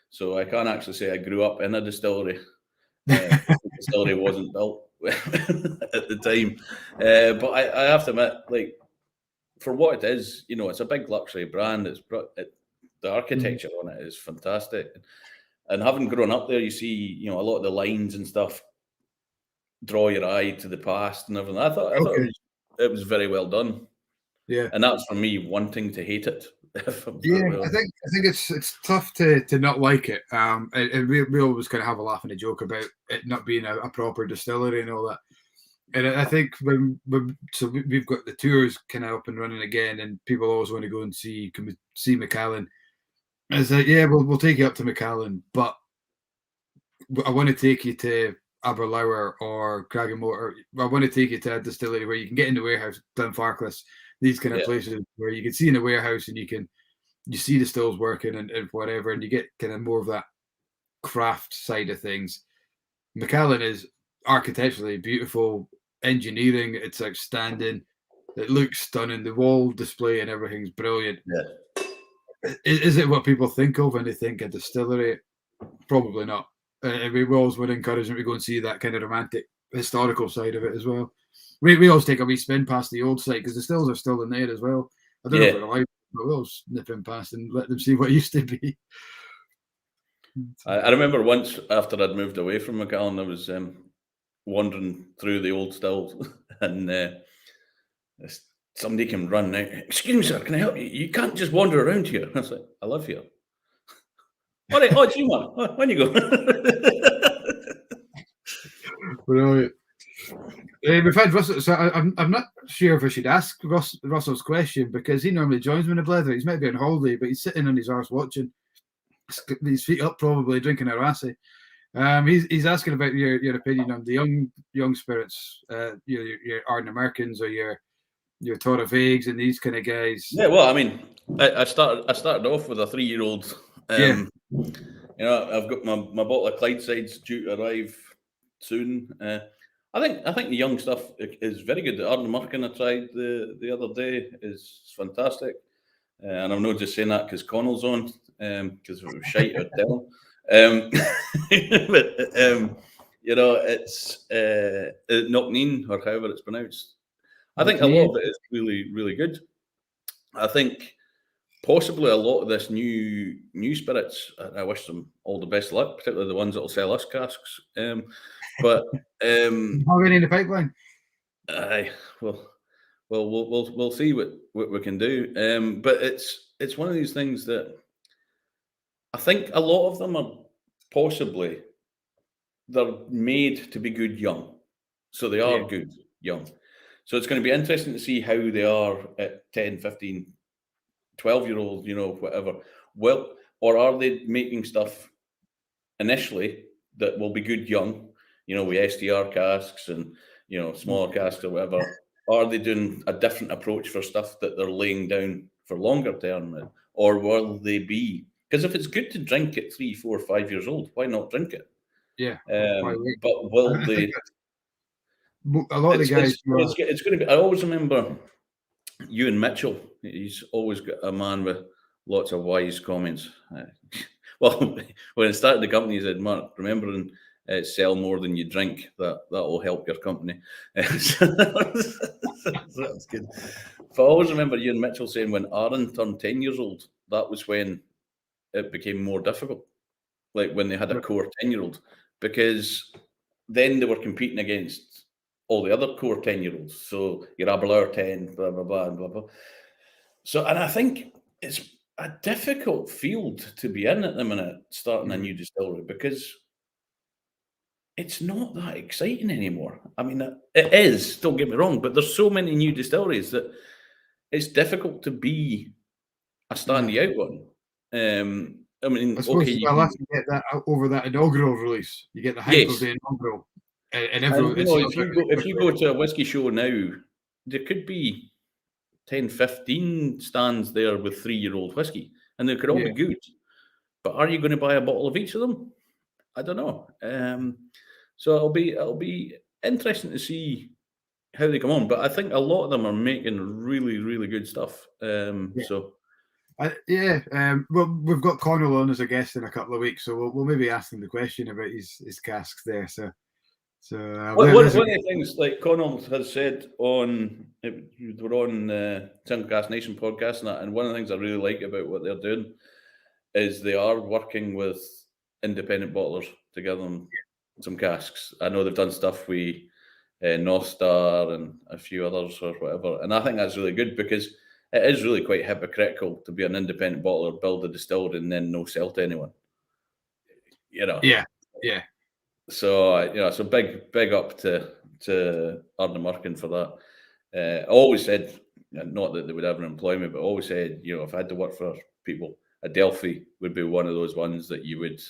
So I can't actually say I grew up in a distillery. The distillery wasn't built. at the time. But I have to admit, like, for what it is, it's a big luxury brand. The architecture on it is fantastic. And having grown up there, you see, a lot of the lines and stuff draw your eye to the past and everything. I thought it was very well done. Yeah, and that's for me wanting to hate it. Yeah, I think it's tough to not like it. And we always kind of have a laugh and a joke about it not being a proper distillery and all that. And I think we've got the tours kind of up and running again, and people always want to go and see Macallan. And it's like, yeah, we'll take you up to Macallan, but I want to take you to Aberlour or Cragganmore. I want to take you to a distillery where you can get in the warehouse, Dunfarclas, these kind of places where you can see in the warehouse and you see the stills working and whatever, and you get kind of more of that craft side of things. Macallan is architecturally beautiful, engineering, it's outstanding, it looks stunning, the wall display and everything's brilliant. Yeah. Is it what people think of when they think a distillery? Probably not. We always would encourage them to go and see that kind of romantic historical side of it as well. We always take a wee spin past the old site because the stills are still in there as well. I don't know if they're alive, but we'll snip in past and let them see what it used to be. I remember once after I'd moved away from Macallan, I was wandering through the old stills and somebody came running out. "Excuse me, sir, can I help you? You can't just wander around here." I was like, "I live here." "All right, gee, man, when you go?" Brilliant. We've had Russell, so I'm not sure if I should ask Russell's question because he normally joins me in the Blether. He's maybe on holiday, but he's sitting on his arse watching, his feet up, probably drinking a Rassie. He's asking about your opinion on the young spirits, your Arden Americans or your Torah Vagues and these kind of guys. Yeah, well, I mean, I started off with a 3-year-old. I've got my bottle of Clydesides due to arrive soon. I think the young stuff is very good. The Arden American I tried the other day is fantastic, and I'm not just saying that because Connell's on, because it was shite I'd tell him. But it's Knockneen or however it's pronounced. I think a lot of it is really, really good. I think possibly a lot of this new spirits, I wish them all the best of luck, particularly the ones that will sell us casks. But how many in the pipeline? We'll see what we can do. But it's one of these things that I think a lot of them are possibly they're made to be good young, so they are good young. So it's going to be interesting to see how they are at 10, 15, 12-year-old, whatever. Well, or are they making stuff initially that will be good young, with STR casks and, smaller casks or whatever? Are they doing a different approach for stuff that they're laying down for longer term? Or will they be? Because if it's good to drink at 3, 4, 5 years old, why not drink it? Yeah. But will they? A lot of the guys. It's going to be. I always remember Ewan Mitchell. He's always got a man with lots of wise comments. Well, when I started the company, he said, "Mark, remembering sell more than you drink. That will help your company." So that's good. But I always remember Ewan Mitchell saying when Aaron turned 10 years old, that was when it became more difficult. Like when they had a core 10-year-old, because then they were competing against all the other core 10-year-olds. So your Aberlour 10, blah, blah, blah, and blah, blah. So, and I think it's a difficult field to be in at the minute, starting a new distillery, because it's not that exciting anymore. I mean, it is, don't get me wrong, but there's so many new distilleries that it's difficult to be a standing out one. I mean, okay, you get that over that inaugural release. You get the hype of the inaugural. And if you go to a whiskey show now, there could be 10, 15 stands there with 3-year-old whiskey, and they could all be good. But are you going to buy a bottle of each of them? I don't know. So it'll be interesting to see how they come on. But I think a lot of them are making really, really good stuff. So. Well, we've got Connell on as a guest in a couple of weeks, so we'll maybe ask him the question about his casks there. So So One of the things, like Connell has said we're on Tinker Cast Nation podcast, and one of the things I really like about what they're doing is they are working with independent bottlers to give them some casks. I know they've done stuff with North Star and a few others or whatever, and I think that's really good because it is really quite hypocritical to be an independent bottler, build a distillery, and then no sell to anyone. Yeah. So so big up to Ardnamurchan for that. I always said, not that they would ever employ me, but I always said, if I had to work for people, Adelphi would be one of those ones that you would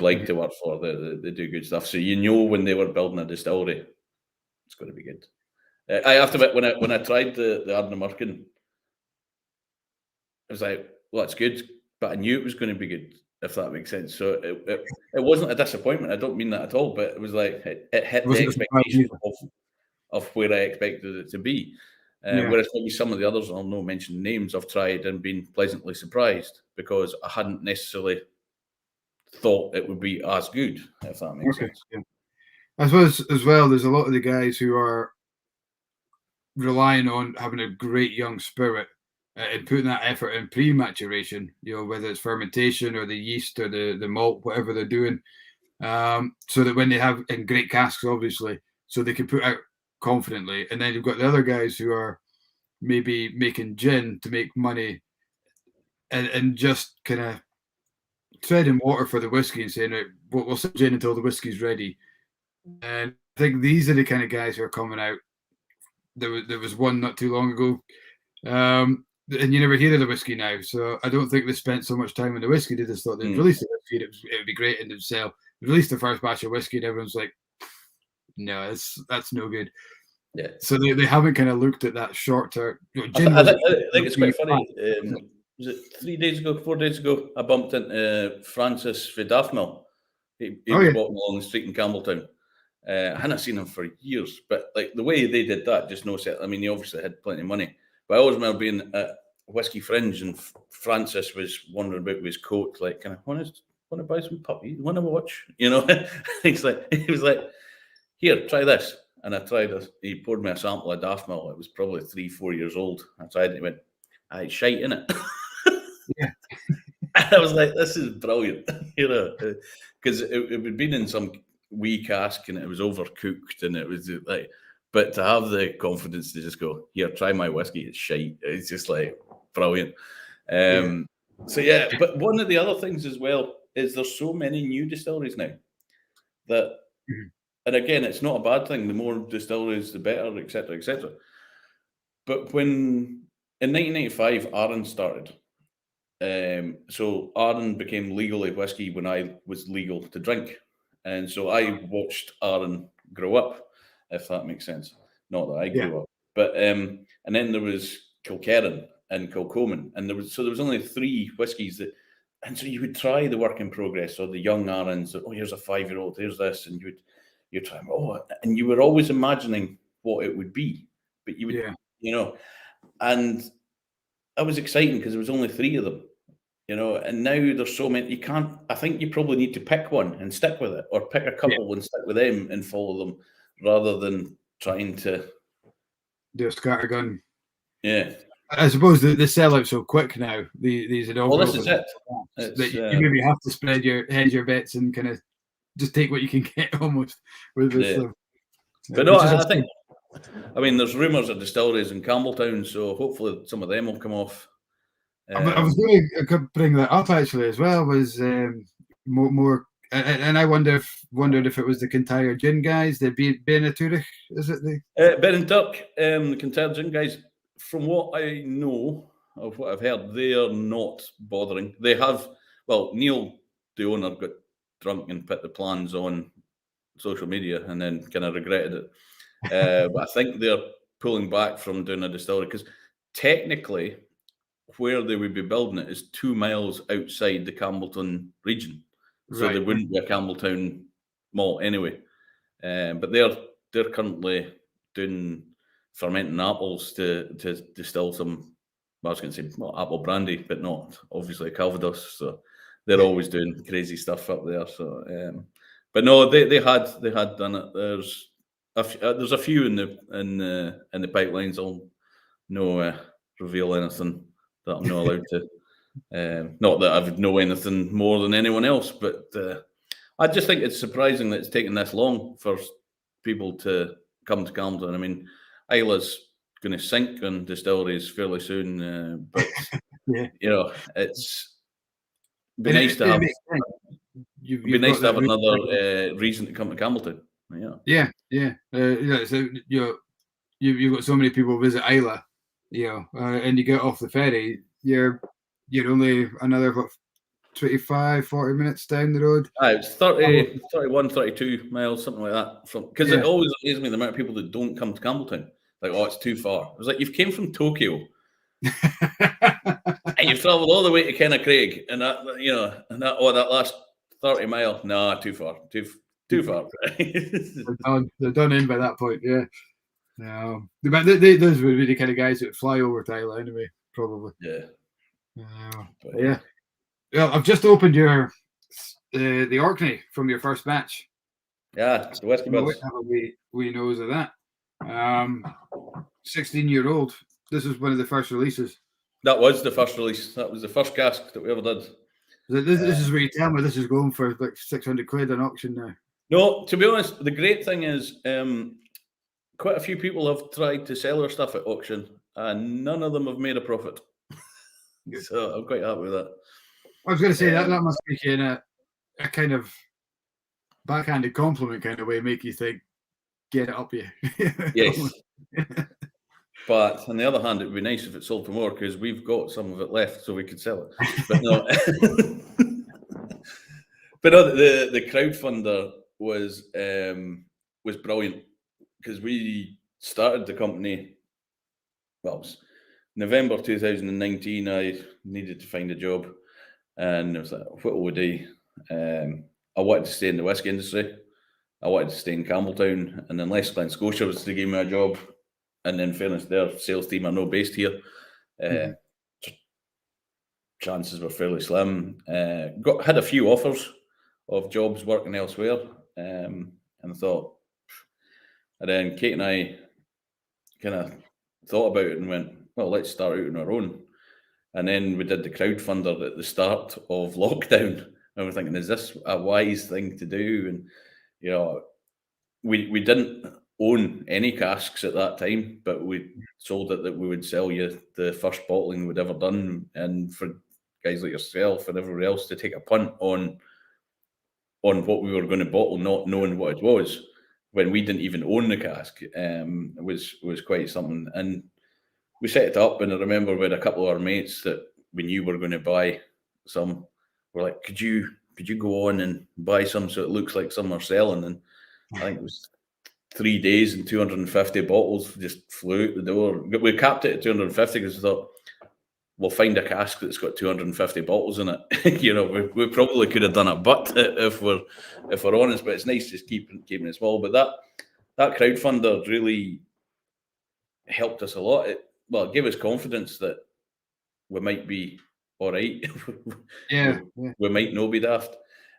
like to work for. They do good stuff. So when they were building a distillery, it's going to be good. I have to admit, when I tried the Ardnamurchan, I was like, well, it's good, but I knew it was going to be good, if that makes sense. So it wasn't a disappointment. I don't mean that at all, but it was like it hit the expectation of where I expected it to be. Whereas maybe some of the others, I'll not mention names, I've tried and been pleasantly surprised because I hadn't necessarily thought it would be as good, if that makes sense. Yeah. I suppose as well, there's a lot of the guys who are relying on having a great young spirit and putting that effort in pre-maturation, whether it's fermentation or the yeast or the malt, whatever they're doing, so that when they have in great casks, obviously, so they can put out confidently. And then you've got the other guys who are maybe making gin to make money and just kind of treading water for the whiskey and saying, we'll sell gin until the whiskey's ready. And I think these are the kind of guys who are coming out. There was one not too long ago, and you never hear of the whiskey now. So I don't think they spent so much time on the whiskey. They just thought they'd release the whiskey, it would be great, and they'd sell. Release the first batch of whiskey, and everyone's like, no, that's no good. Yeah. So they haven't kind of looked at that short term. I think it's quite funny. Was it 4 days ago? I bumped into Francis Vidafmel. He was walking along the street in Campbeltown. I hadn't seen him for years, but like the way they did that, just no set. I mean, he obviously had plenty of money, but I always remember being at Whiskey Fringe and Francis was wondering about his coat, like, can I want to buy some puppies? Want to watch? He was like, here, try this. And I tried this. He poured me a sample of Daffmill. It was probably 3-4 years old. I tried it. He went, it's shite, innit? Yeah. And I was like, this is brilliant, because it had been in some wee cask and it was overcooked and it was like, but to have the confidence to just go, here, try my whiskey, it's shite. It's just like brilliant. So yeah, but one of the other things as well is there's so many new distilleries now that, and again, it's not a bad thing. The more distilleries, the better, etc., etc. But when in 1995, Arran started. So Arran became legally whiskey when I was legal to drink. And so I watched Arran grow up, if that makes sense. Not that I grew up. But and then there was Kilkerran and Kilcoman. And there was only 3 whiskies that, and so you would try the work in progress or the young Arrans, here's a 5-year-old, here's this, and you'd try, and you were always imagining what it would be. But you would, and that was exciting because there was only 3 of them. And now there's so many. I think you probably need to pick one and stick with it, or pick a couple and stick with them and follow them, rather than trying to do a scattergun. Yeah. I suppose the sellout's so quick now. These well, this is it. That you maybe have to spread your bets and kind of just take what you can get almost with this stuff. But no, I think, there's rumours of distilleries in Campbeltown, so hopefully some of them will come off. I was going to bring that up actually as well. Was more, and I wondered if it was the Kintyre Gin guys, the Benetúrich, is it the Benetúrich, the Kintyre Gin guys. From what I know of what I've heard, they are not bothering. They have, Neil, the owner, got drunk and put the plans on social media and then kind of regretted it. But I think they're pulling back from doing a distillery because technically, where they would be building it is 2 miles outside the Campbeltown region, so there wouldn't be a Campbeltown malt anyway. But they're currently doing fermenting apples to distill some. I was going to say apple brandy, but not obviously Calvados. So they're always doing crazy stuff up there. So But no, they had done it. There's a few in the pipelines. I'll no reveal anything that I'm not allowed to. Not that I would know anything more than anyone else, but I just think it's surprising that it's taken this long for people to come to Campbeltown. I mean, Isla's going to sink on distilleries fairly soon, but Yeah. it's be nice to have. It'd be nice to have another reason to come to Campbeltown. Yeah. So you've got so many people visit Isla, and you get off the ferry, you're only another 25, 40 minutes down the road. It's 30, 31, 32 miles, something like that. Because it always amazes me the amount of people that don't come to Campbeltown. Like, oh, it's too far. It was like, you've came from Tokyo and you've travelled all the way to Kennaicraig, and that last 30 mile, nah, too far. Too far. They're done in by that point, yeah. But those would be the kind of guys that would fly over to Isla anyway, probably. Yeah. Yeah. Well, I've just opened the Orkney from your first batch. Yeah, the Whisky Buds. Have a wee nose of that. 16-year-old. This is one of the first releases. That was the first release. That was the first cask that we ever did. This is where you tell me this is going for like 600 quid on auction now. No, to be honest, the great thing is quite a few people have tried to sell their stuff at auction and none of them have made a profit. So I'm quite happy with that. I was going to say that must be in a kind of backhanded compliment kind of way, make you think, get it up you. Yes. But on the other hand, it would be nice if it sold for more because we've got some of it left so we could sell it. But no, the crowdfunder was brilliant because we started the company. Well, it was November 2019. I needed to find a job, and it was like, what would I? I wanted to stay in the whisky industry. I wanted to stay in Campbeltown, and then Les Glen Scotia was to give me a job. And in fairness, their sales team are no based here. Chances were fairly slim. Had a few offers of jobs working elsewhere, and I thought. And then Kate and I kind of thought about it and went, well, let's start out on our own. And then we did the crowdfunder at the start of lockdown. And we're thinking, is this a wise thing to do? And we didn't own any casks at that time, but we sold it that we would sell you the first bottling we'd ever done, and for guys like yourself and everybody else to take a punt on what we were going to bottle, not knowing what it was when we didn't even own the cask, was quite something. And we set it up, and I remember we had a couple of our mates that we knew were going to buy some. We're like, could you go on and buy some so it looks like some are selling? And I think it was 3 days and 250 bottles just flew out the door. We capped it at 250 because we thought we'll find a cask that's got 250 bottles in it. We probably could have done it, but if we're honest, but it's nice just keeping it small. But that crowdfunder really helped us a lot. It gave us confidence that we might be all right. We might not be daft.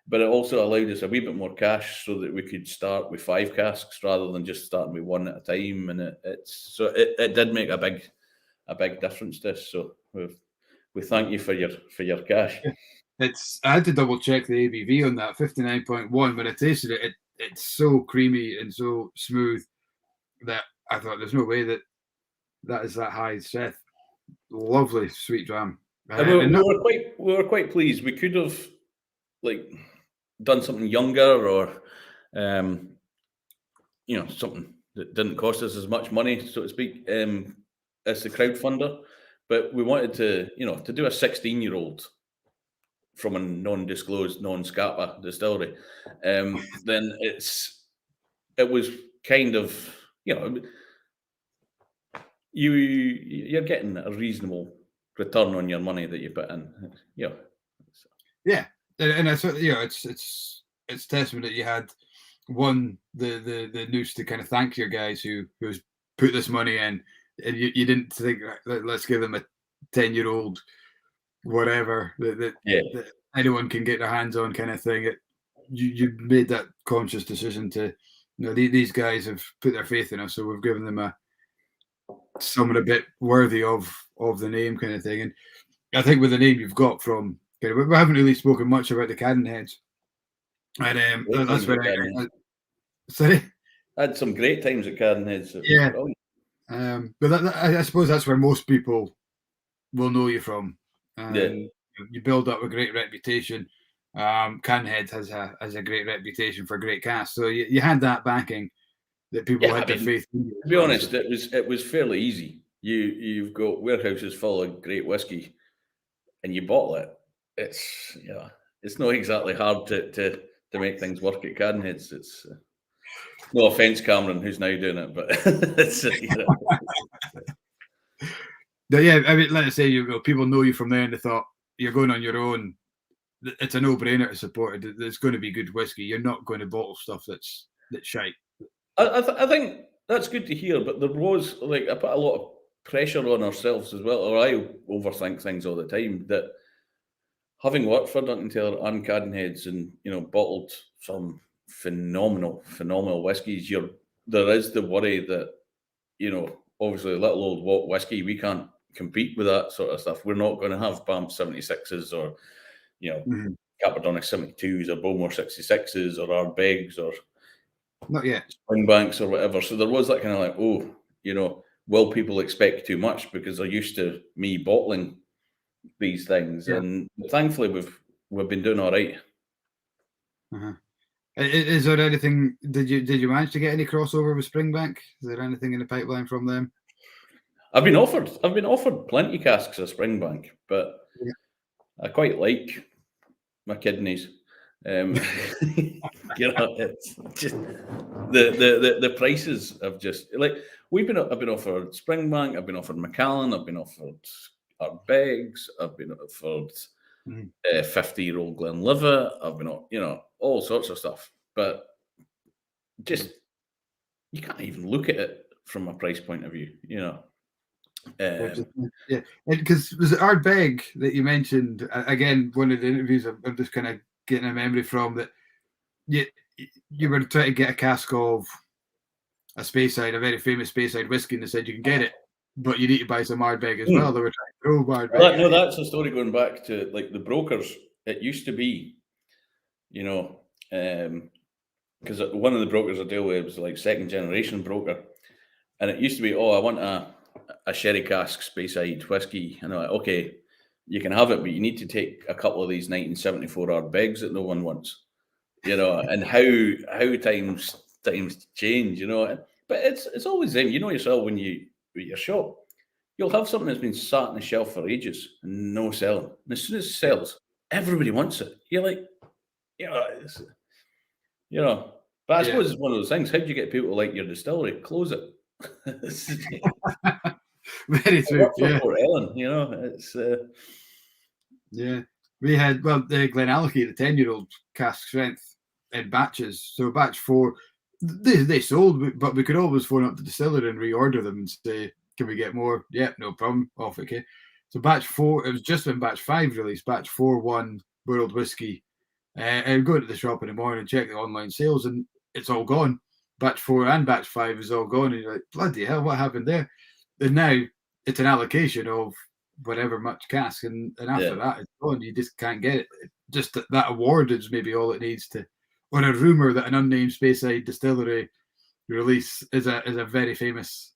But it also allowed us a wee bit more cash so that we could start with 5 casks rather than just starting with 1 at a time. And it did make a big difference to us. So we thank you for your cash. I had to double check the ABV on that 59.1. When I tasted it, it's so creamy and so smooth that I thought there's no way that is that high. Seth, lovely sweet dram. We were quite pleased. We could have done something younger or something that didn't cost us as much money, so to speak, as the crowdfunder. But we wanted to do a 16-year-old from a non-disclosed, non-SCAPA distillery. Then it was kind of, you're getting a reasonable return on your money that you put in. Yeah. And I thought, it's testament that you had the noose to kind of thank your guys who's put this money in, and you didn't think let's give them a 10-year-old whatever that anyone can get their hands on kind of thing. you made that conscious decision to, these guys have put their faith in us, so we've given them someone a bit worthy of the name kind of thing. And I think with the name you've got from, we haven't really spoken much about the Cadenheads, and that's where sorry. I had some great times at Cadenheads. Yeah. But I suppose that's where most people will know you from. You build up a great reputation. Cadenheads has a great reputation for great cast, so you had that backing that people had their faith in you. To be honest, it was fairly easy. You've got warehouses full of great whiskey, and you bottle it. It's not exactly hard to make things work at Cadenheads. It's no offense, Cameron, who's now doing it, but it's yeah. I mean, let's say people know you from there, and they thought you're going on your own. It's a no-brainer to support it. There's going to be good whiskey. You're not going to bottle stuff that's shite. I think that's good to hear, but there was I put a lot of pressure on ourselves as well, or I overthink things all the time. That having worked for Duncan Taylor and Cadenheads, and bottled some phenomenal whiskies, there is the worry that obviously little old Walt whiskey, we can't compete with that sort of stuff. We're not going to have Banff 76s or Cappadonic 72s or Bowmore 66s or Ardbegs or not yet Springbanks or whatever. So there was that kind of will people expect too much because they're used to me bottling these things? Yeah. And thankfully we've been doing all right. Is there anything? Did you manage to get any crossover with Springbank? Is there anything in the pipeline from them? I've been offered plenty casks of Springbank, but I quite like my kidneys. It's just the prices have just I've been offered Springbank, I've been offered Macallan, I've been offered Ardbegs, I've been offered 50-year-old Glenlivet, I've been all sorts of stuff, but just you can't even look at it from a price point of view, because was it Ardbeg that you mentioned again? One of the interviews I'm just kind of getting a memory from that. You were trying to get a cask of a Speyside, a very famous Speyside whiskey, and they said you can get it, but you need to buy some Ardbeg as well. They were trying to throw Ardbeg. No, that's a story going back to the brokers. It used to be, because one of the brokers I deal with was second generation broker, and it used to be, I want a sherry cask Speyside whiskey, and I'm like, okay, you can have it, but you need to take a couple of these 1974 Ardbegs that no one wants. And how times change, but it's always them. Yourself when you at your shop, you'll have something that's been sat on the shelf for ages and no selling. And as soon as it sells, everybody wants it. You're like, but I suppose it's one of those things. How do you get people to like your distillery? Close it. Very true. Port Ellen, it's we had the Glenallachie, the 10-year-old cask strength in batches. So batch 4, they sold, but we could always phone up the distillery and reorder them and say, can we get more? Yeah, no problem. Off it came. So batch 4, it was just when batch 5 released. Batch 4 won World Whisky. And go to the shop in the morning and check the online sales, and it's all gone. Batch 4 and batch 5 is all gone, and you're like, bloody hell, what happened there? And now it's an allocation of whatever much cask, and after that it's gone. You just can't get it. Just that award is maybe all it needs to, or a rumor that an unnamed Speyside distillery release is a very famous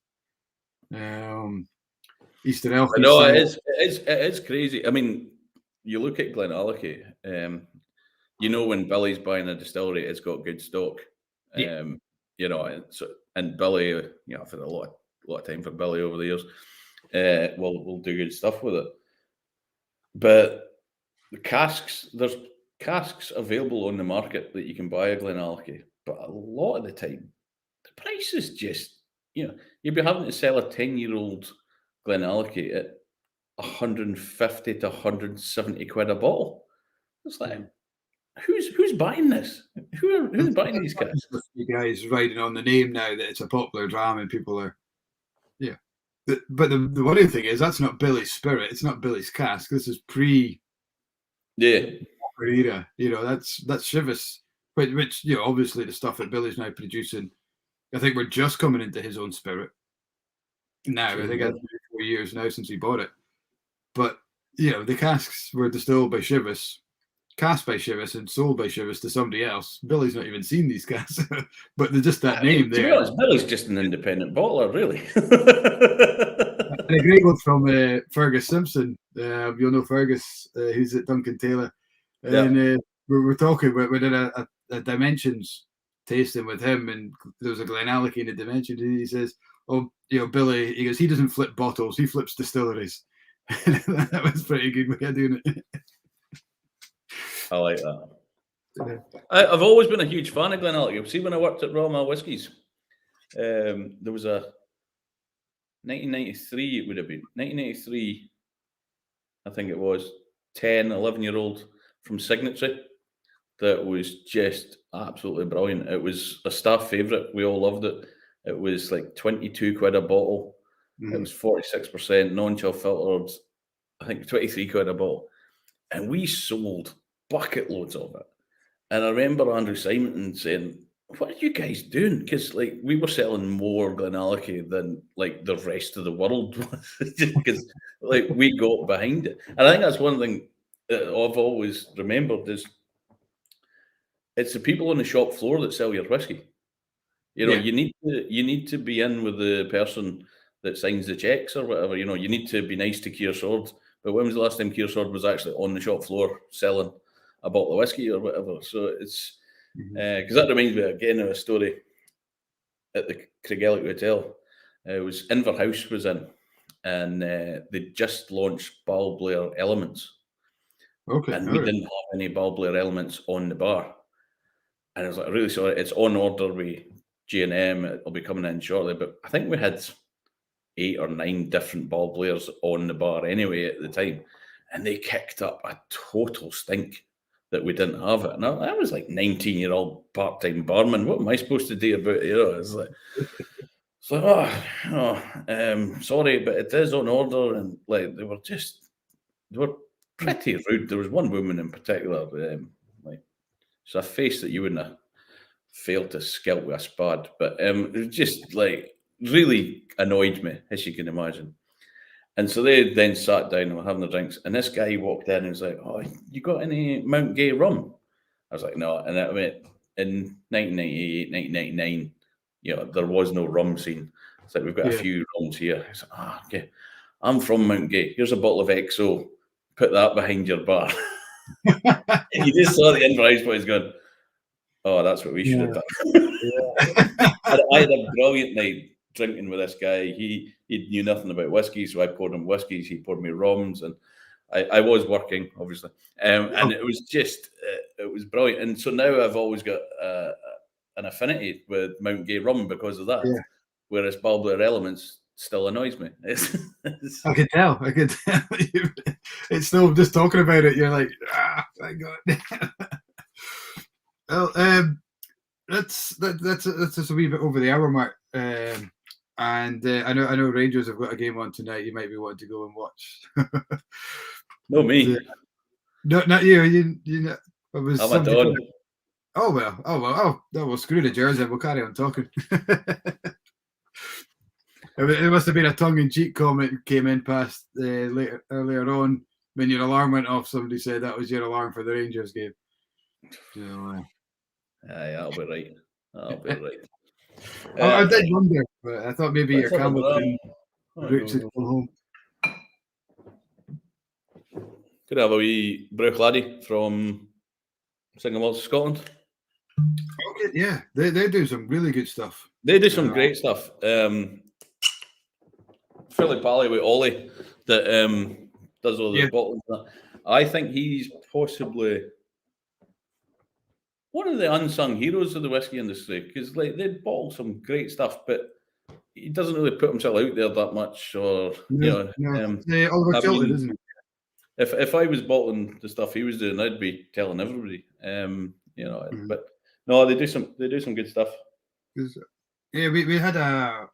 Easter Elchies. No, it is crazy. I mean, you look at Glenallachie, when Billy's buying a distillery, it's got good stock. And Billy, I've had a lot of time for Billy over the years. We'll do good stuff with it. But the casks, there's casks available on the market that you can buy a Glenallachie, but a lot of the time, the price is just, you'd be having to sell a 10-year-old Glenallachie at 150 to 170 quid a bottle. It's like, who's buying this? Who's buying these casks? You guys riding on the name now that it's a popular dram and people are, But the worrying thing is that's not Billy's spirit. It's not Billy's cask. This is pre. Yeah. Era. That's Chivas which obviously the stuff that Billy's now producing, I think we're just coming into his own spirit now. I think it's 4 years now since he bought it. But the casks were distilled by Chivas, cast by Chivas, and sold by Chivas to somebody else. Billy's not even seen these casks, but they're just that name there. To be honest, Billy's just an independent bottler, really. And a great one from Fergus Simpson. You'll know Fergus, who's at Duncan Taylor. And we're talking, we did a Dimensions tasting with him, and there was a Glenallachie in the Dimensions, and he says, "Oh, Billy," he goes, "he doesn't flip bottles, he flips distilleries." That was pretty good way of doing it. I like that. I've always been a huge fan of Glenallachie. See, when I worked at Mile Whiskies, there was a 1993, it would have been 1983, I think it was, 10, 11-year-old from Signatory that was just absolutely brilliant. It was a staff favourite. We all loved it. It was like 22 quid a bottle. It was 46% non-chill filtered, I think 23 quid a bottle. And we sold bucket loads of it. And I remember Andrew Simonton saying, "What are you guys doing?" Because we were selling more Glenallachie than the rest of the world was, just because we got behind it. And I think that's one thing that I've always remembered is it's the people on the shop floor that sell your whiskey. You need to be in with the person that signs the checks or whatever. You need to be nice to Kearsword. But when was the last time Kearsword was actually on the shop floor selling a bottle of whiskey or whatever? So it's because that reminds me again of a story at the Craigellachie Hotel. It was Inverurie was in, and they just launched Balblair Elements. Okay. And we didn't have any Balblair Elements on the bar. And I was like, really sorry, it's on order with G&M. It'll be coming in shortly. But I think we had 8 or 9 different Balblairs on the bar anyway at the time. And they kicked up a total stink that we didn't have it. And I was like 19-year-old part-time barman. What am I supposed to do about it? It's like, sorry, but it is on order. And they were pretty rude. There was one woman in particular, it's a face that you wouldn't have failed to skelt with a spade, but it just really annoyed me, as you can imagine. And so they then sat down and were having their drinks, and this guy walked in and was like, "Oh, you got any Mount Gay rum?" I was like, "No." And I mean, in 1998, 1999, there was no rum scene. It's like, we've got a few rums here. I said, okay. I'm from Mount Gay. Here's a bottle of XO. Put that behind your bar. And you just saw the Inverurie boys going, "Oh, that's what we should have done." I had a brilliant night drinking with this guy. He knew nothing about whiskey, so I poured him whiskeys. He poured me rums, and I was working, obviously. And it was just, it was brilliant. And so now I've always got an affinity with Mount Gay rum because of that. Yeah. Whereas Balblair Elements still annoys me. I could tell. It's still just talking about it. You're like, thank God. Well, that's just a wee bit over the hour mark. And I know Rangers have got a game on tonight. You might be wanting to go and watch. No, me. Not you. You it was I'm a Don. Oh well. We'll screw the jersey. We'll carry on talking. It must have been a tongue-in-cheek comment came in past earlier on when your alarm went off. Somebody said that was your alarm for the Rangers game. So, that'll be right. That'll be right. I did wonder, but I thought maybe your Campbeltown roots had come home. Could have a wee Bruch laddie from SMWS Scotland. Okay, yeah, they do some really good stuff. They do some great stuff. Fairly pally with Ollie that does all the bottling. I think he's possibly one of the unsung heroes of the whiskey industry because they bottle some great stuff, but he doesn't really put himself out there that much. Or Oliver Chilton, isn't it? If I was bottling the stuff he was doing, I'd be telling everybody. But no, they do some good stuff. Yeah, we had a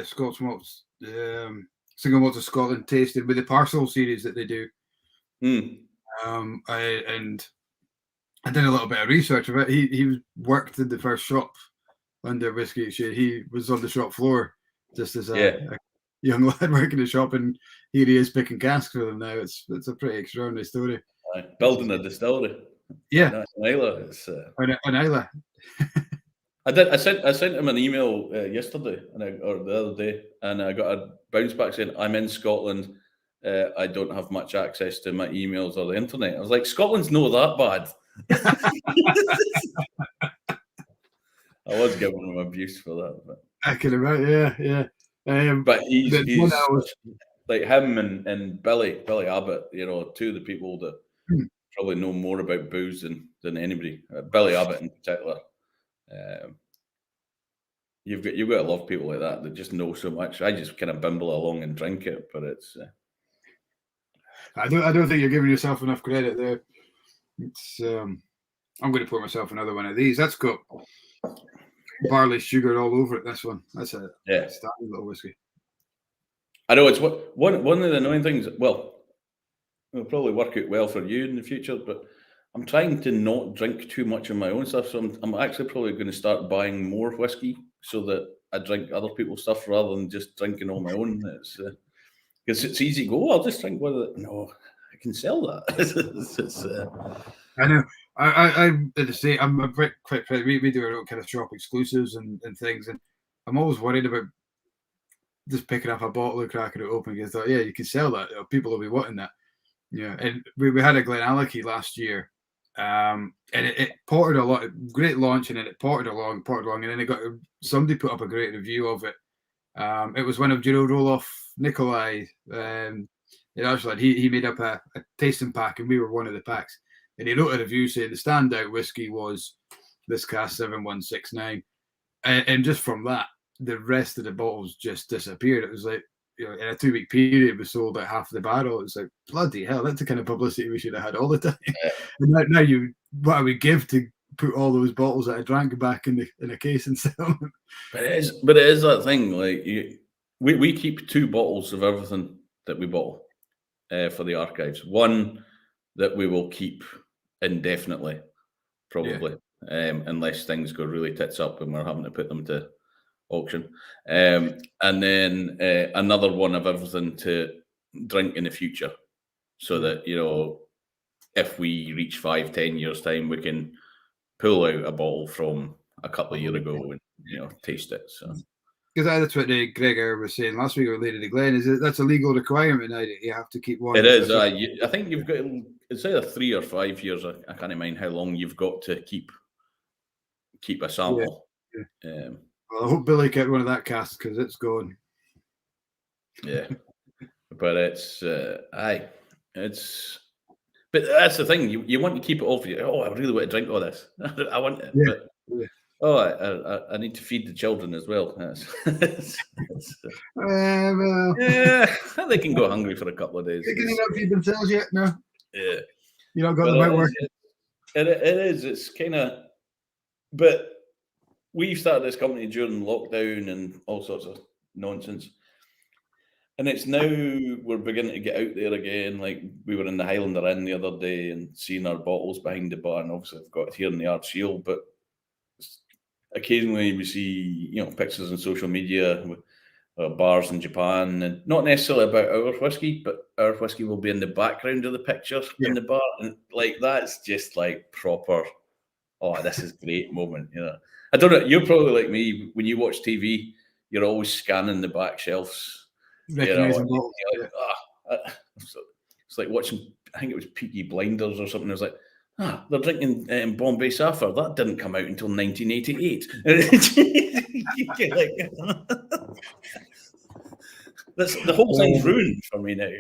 Scots Malts, Single Malts of Scotland tasting with the Parcel series that they do. And I did a little bit of research of it. He worked in the first shop under Whisky Exchange. He was on the shop floor just as a young lad working the shop, and here he is picking casks for them now. It's a pretty extraordinary story. Building a distillery. Yeah, It's an Isla. I sent him an email yesterday or the other day, and I got a bounce back saying, "I'm in Scotland. I don't have much access to my emails or the internet." I was like, "Scotland's not that bad." I was giving him abuse for that, but I can imagine. Yeah. But he's like him and Billy Abbott. You know, two of the people that probably know more about booze than anybody. Billy Abbott in particular. You've got to love people like that just know so much. I just kind of bimble along and drink it, but it's. I don't think you're giving yourself enough credit there. It's. I'm going to pour myself another one of these. That's got barley sugar all over it. This one. That's a standard little whiskey. I know it's one of the annoying things. Well, it'll probably work out well for you in the future, but I'm trying to not drink too much of my own stuff. So I'm actually probably going to start buying more whiskey so that I drink other people's stuff rather than just drinking all my own. It's because it's easy to go, I'll just drink one of it. No, I can sell that. I know. I say I'm quite proud. We do our own kind of shop exclusives and things, and I'm always worried about just picking up a bottle and cracking it open because you can sell that. People will be wanting that. Yeah, and we had a Glenallachie last year, and it ported a lot. Great launch, and then it ported along, and then somebody put up a great review of it. It was one of Roloff Nikolai. He made up a tasting pack, and we were one of the packs. And he wrote a review saying the standout whiskey was this cask 7169, and just from that, the rest of the bottles just disappeared. It was like, in a 2-week period, we sold like half the barrel. It's like, bloody hell, that's the kind of publicity we should have had all the time. And now what I would give to put all those bottles that I drank back in a case and sell them. But it is that thing. Like we keep 2 bottles of everything that we bottle for the archives. One that we will keep indefinitely, probably, unless things go really tits up and we're having to put them to auction, and then another one of everything to drink in the future, so that if we reach 5-10 years time, we can pull out a bottle from a couple of years ago and taste it. So because that's what Gregor was saying last week, or Lady de Glen, is that's a legal requirement now that you have to keep one. It is. I think you've got, it's either 3 or 5 years. I can't mind how long you've got to keep a sample. Yeah. Well, I hope Billy kept one of that cask because it's gone. Yeah, but it's but that's the thing. You want to keep it all for you. Oh, I really want to drink all this. I want it. Yeah. But, I need to feed the children as well. Well, They can go hungry for a couple of days. They can not feed themselves yet, no. Yeah, you don't got them out work. It is. It's kind of, but we started this company during lockdown and all sorts of nonsense. And it's now we're beginning to get out there again. Like we were in the Highlander Inn the other day and seeing our bottles behind the bar. And obviously I've got it here in the Art Shield, but occasionally we see, pictures on social media with bars in Japan, and not necessarily about our whiskey, but our whiskey will be in the background of the picture in the bar. And like, that's just like proper, this is great moment, I don't know, you're probably like me, when you watch TV, you're always scanning the back shelves. Recognizing it's like watching, I think it was Peaky Blinders or something. It was like, they're drinking Bombay Sapphire. That didn't come out until 1988. That's the whole thing's ruined for me now.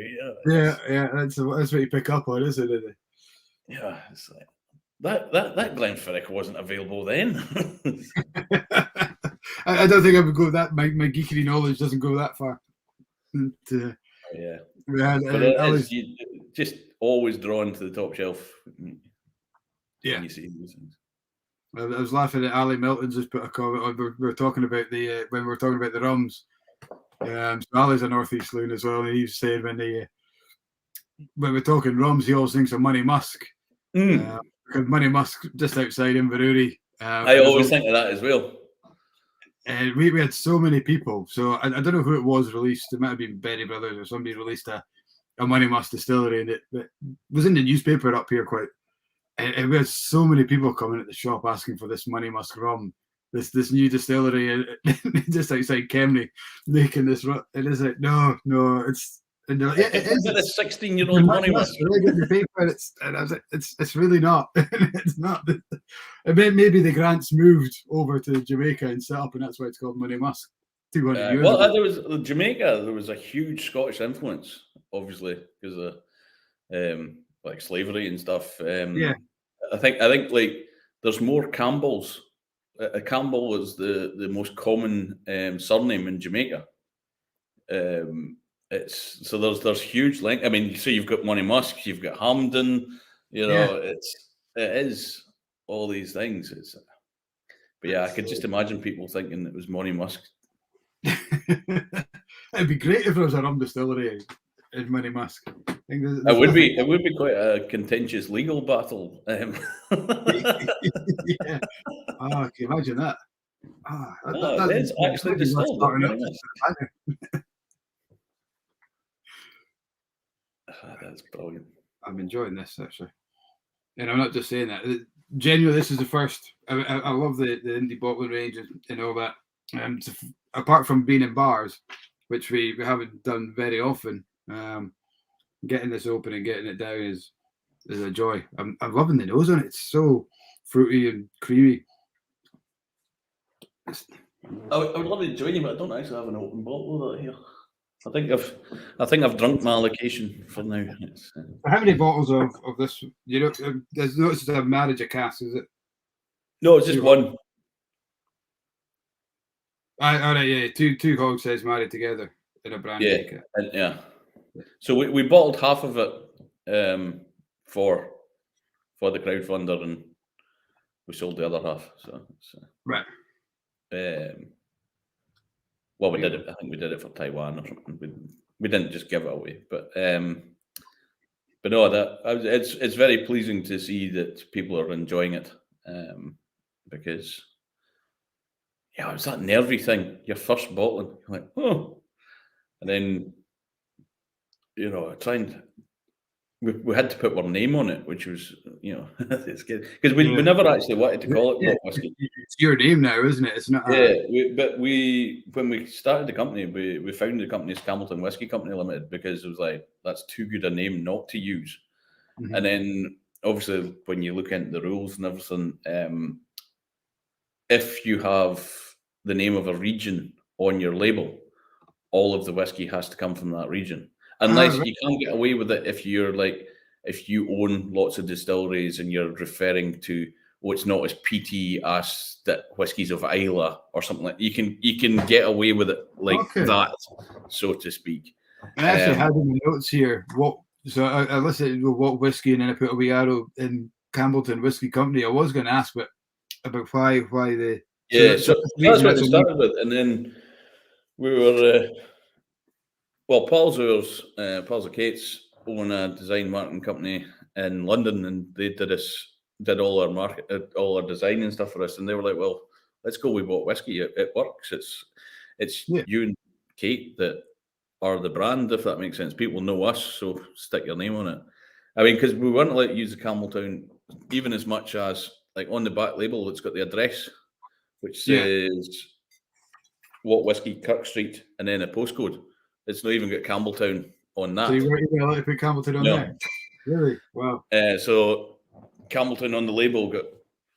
Yeah, that's what you pick up on, isn't it? Yeah, it's like that Glenfiddich wasn't available then. I don't think I would go that. My geekery knowledge doesn't go that far. Yeah, but you just always drawn to the top shelf. Yeah, you see these things. I was laughing at Ali Milton's just put a comment on. We were talking about when we were talking about the rums. So Ali's a Northeast loon as well, and he's saying when we're talking rums, he always thinks of Money Musk. because Money Musk just outside Inverurie. I always think of that as well. And we had so many people. So I don't know who it was released. It might have been Berry Brothers or somebody released a Money Musk distillery, and it was in the newspaper up here quite. And we had so many people coming at the shop asking for this Money Musk rum, this new distillery just outside Kemney, making this rum. And it's like, no, it's. And like, yeah, it is. It's a 16-year-old Money Musk. Really good to pay for it. And I was like, it's really not. It's not. Maybe the Grants moved over to Jamaica and set up, and that's why it's called Money Musk. 200 years ago. There was Jamaica. There was a huge Scottish influence, obviously, because of like slavery and stuff. Yeah. I think like there's more Campbells. Campbell is the most common surname in Jamaica. There's huge link. I mean, so you've got Money Musk, you've got Hamden. You know, it is all these things. But yeah, I could just imagine people thinking it was Money Musk. It'd be great if there was a rum distillery in Money Musk. It would be quite a contentious legal battle. Yeah. Oh, can you imagine that? That's actually distilled. That's brilliant. I'm enjoying this actually, and I'm not just saying that. Genuinely, this is the first. I love the indie bottling range and all that. Apart from being in bars, which we haven't done very often, getting this open and getting it down is a joy. I'm loving the nose on it. It's so fruity and creamy. I would love to join you, but I don't actually have an open bottle of that here. I think I've drunk my allocation for now. How many bottles of this? You know, there's no it's a marriage of cask, is it? No, it's just one. All right, yeah, two hogsheads married together in a brand. Yeah. So we bottled half of it for the crowdfunder, and we sold the other half. So right. Well, we did it. I think we did it for Taiwan or something. We didn't just give it away, but no, it's very pleasing to see that people are enjoying it, because it was that nervy thing. Your first bottling, you're like, oh, and then we had to put our name on it, which was it's good because we never actually wanted to call it Malt Whiskey. It's your name now, isn't it? It's not. But when we started the company, we founded the company as Campbeltown Whisky Company Limited because it was like that's too good a name not to use. Mm-hmm. And then obviously when you look into the rules and everything, if you have the name of a region on your label, all of the whiskey has to come from that region. Unless you can't get away with it if you own lots of distilleries and you're referring to it's not as peaty as the whiskies of Islay or something like that. You can get away with it that, so to speak. I actually had in the notes here I listened to what whiskey and then I put a wee arrow in Campbeltown Whisky Company. I was going to ask about why the so that's what we started with, and then we were. Well, Paul's of Kate's own a design marketing company in London, and they did all our design and stuff for us. And they were like, "Well, let's go with Malt Whiskey. It works. It's you and Kate that are the brand, if that makes sense. People know us, so stick your name on it. I mean, because we weren't allowed to use the Campbeltown even as much as like on the back label, it's got the address, which says Malt Whiskey, Kirk Street, and then a postcode. It's not even got Campbeltown on that. So you weren't even allowed to put Campbeltown on there? Really? Wow. So Campbeltown on the label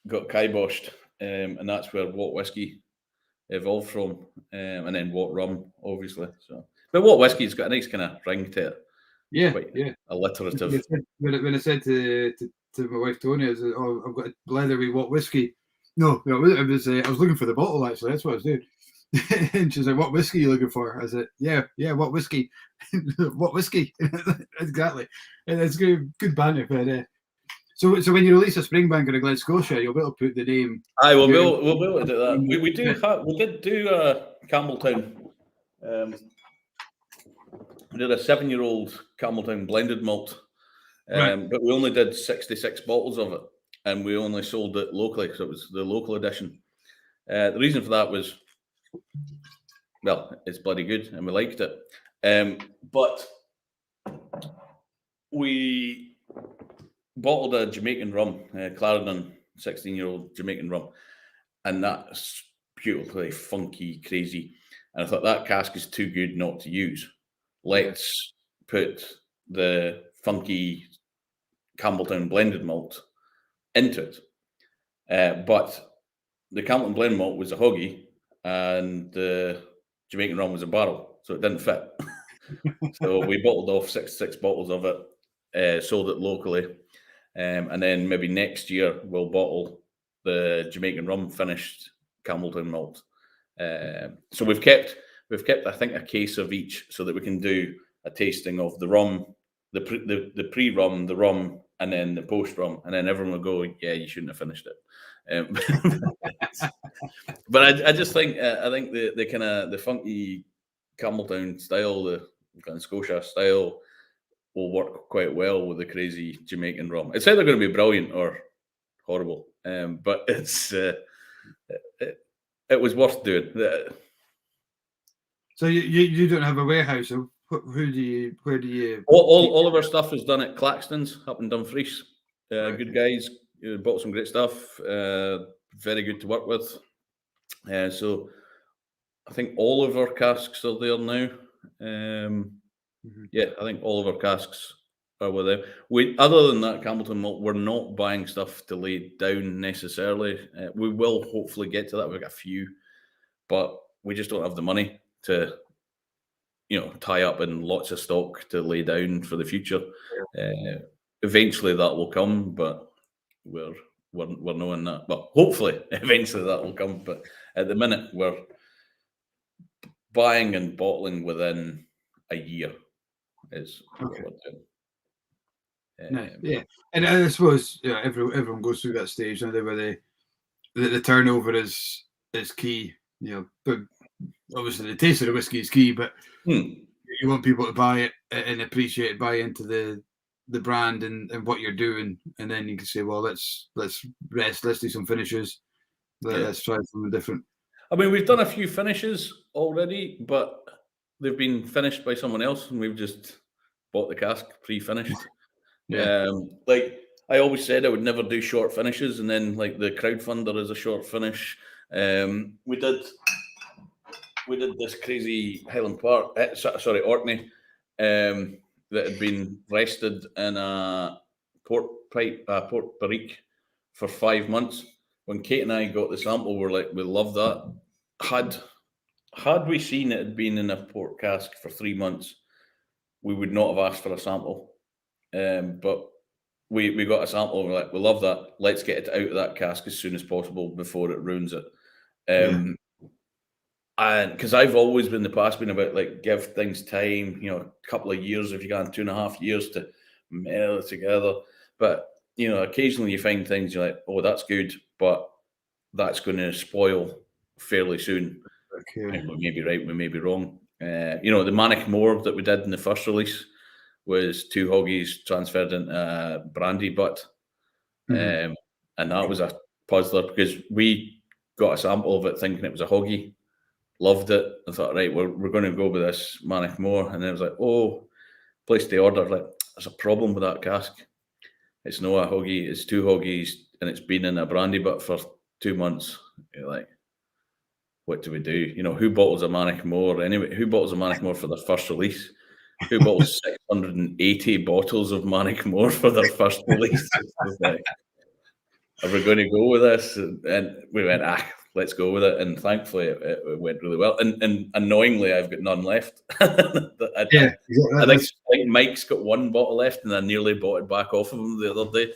got kiboshed, and that's where Malt Whiskey evolved from, and then Malt Rum, obviously. So, but Malt Whiskey's got a nice kind of ring to it. Yeah, alliterative. When I said to my wife Tony, I was like, "Oh, I've got a Blether with Malt Whiskey." No, I was looking for the bottle actually. That's what I was doing. And she's like, "What whiskey are you looking for?" I said, "Yeah, what whiskey? What whiskey?" Exactly. And it's good banter. But so when you release a Springbank or a Glen Scotia, you'll be able to put the name. We'll be able to do that. We did do Campbeltown. We did a 7-year-old Campbeltown blended malt, but we only did 66 bottles of it. and we only sold it locally because it was the local edition. The reason for that was, well, it's bloody good and we liked it. But we bottled a Jamaican rum, Clarendon 16-year-old Jamaican rum, and that's beautifully funky, crazy. And I thought that cask is too good not to use. Let's put the funky Campbeltown blended malt into it. But the Campbeltown blended malt was a hoggy and the Jamaican rum was a barrel, so it didn't fit. So we bottled off six bottles of it, sold it locally. And then maybe next year we'll bottle the Jamaican rum finished Campbeltown malt. So we've kept I think a case of each so that we can do a tasting of the rum, the pre-rum, the rum, and then the post-rum, and then everyone will go, yeah, you shouldn't have finished it. But I just think I think the kind of the funky Campbeltown style, the kind of Scotia style, will work quite well with the crazy Jamaican rum. It's either going to be brilliant or horrible, but it's it was worth doing. So you don't have a warehouse. So where do you? All of our stuff is done at Claxton's up in Dumfries. Good guys, bought some great stuff. Very good to work with. So I think all of our casks are there now. Yeah, I think all of our casks are with them. Other than that, Campbeltown malt, we're not buying stuff to lay down necessarily. We will hopefully get to that. We've got a few, but we just don't have the money to, tie up in lots of stock to lay down for the future. Eventually, that will come, but we're knowing that. But hopefully, eventually that will come. But at the minute, we're buying and bottling within a year. Is what we're doing. Nice. Yeah, and I suppose everyone goes through that stage now where the turnover is key. But obviously the taste of the whiskey is key, but you want people to buy it and appreciate it, buy into the brand and what you're doing, and then you can say, well, let's rest, let's do some finishes, let's try something different. I mean, we've done a few finishes already, but they've been finished by someone else, and we've just bought the cask pre-finished. Like I always said, I would never do short finishes, and then like the crowdfunder is a short finish. We did this crazy Highland Park, Orkney, that had been rested in a port barrique for 5 months. When Kate and I got the sample, we're like, we love that. Had we seen it had been in a port cask for 3 months, we would not have asked for a sample. But we got a sample and we're like, we love that. Let's get it out of that cask as soon as possible before it ruins it. And because I've always been in the past been about like give things time, a couple of years if you can, 2.5 years to meld it together. But occasionally you find things you're like, oh, that's good, but that's going to spoil fairly soon. Okay. We may be right, we may be wrong. The Manic Moor that we did in the first release was 2 hoggies transferred into brandy butt. And that was a puzzler because we got a sample of it thinking it was a hoggy, loved it, and thought, right, we're going to go with this Manic Moor. And then it was like, oh, placed the order, like, there's a problem with that cask. It's not a hoggy, it's 2 hoggies, and it's been in a brandy butt for 2 months. You're like, what do we do? Who bottles a Manic Moor anyway? Who bottles a Manic Moor for their first release? Who bottles 680 bottles of Manic Moor for their first release? Like, are we going to go with this? And we went, let's go with it. And thankfully, it went really well. And annoyingly, I've got none left. I think Mike's got 1 bottle left, and I nearly bought it back off of him the other day.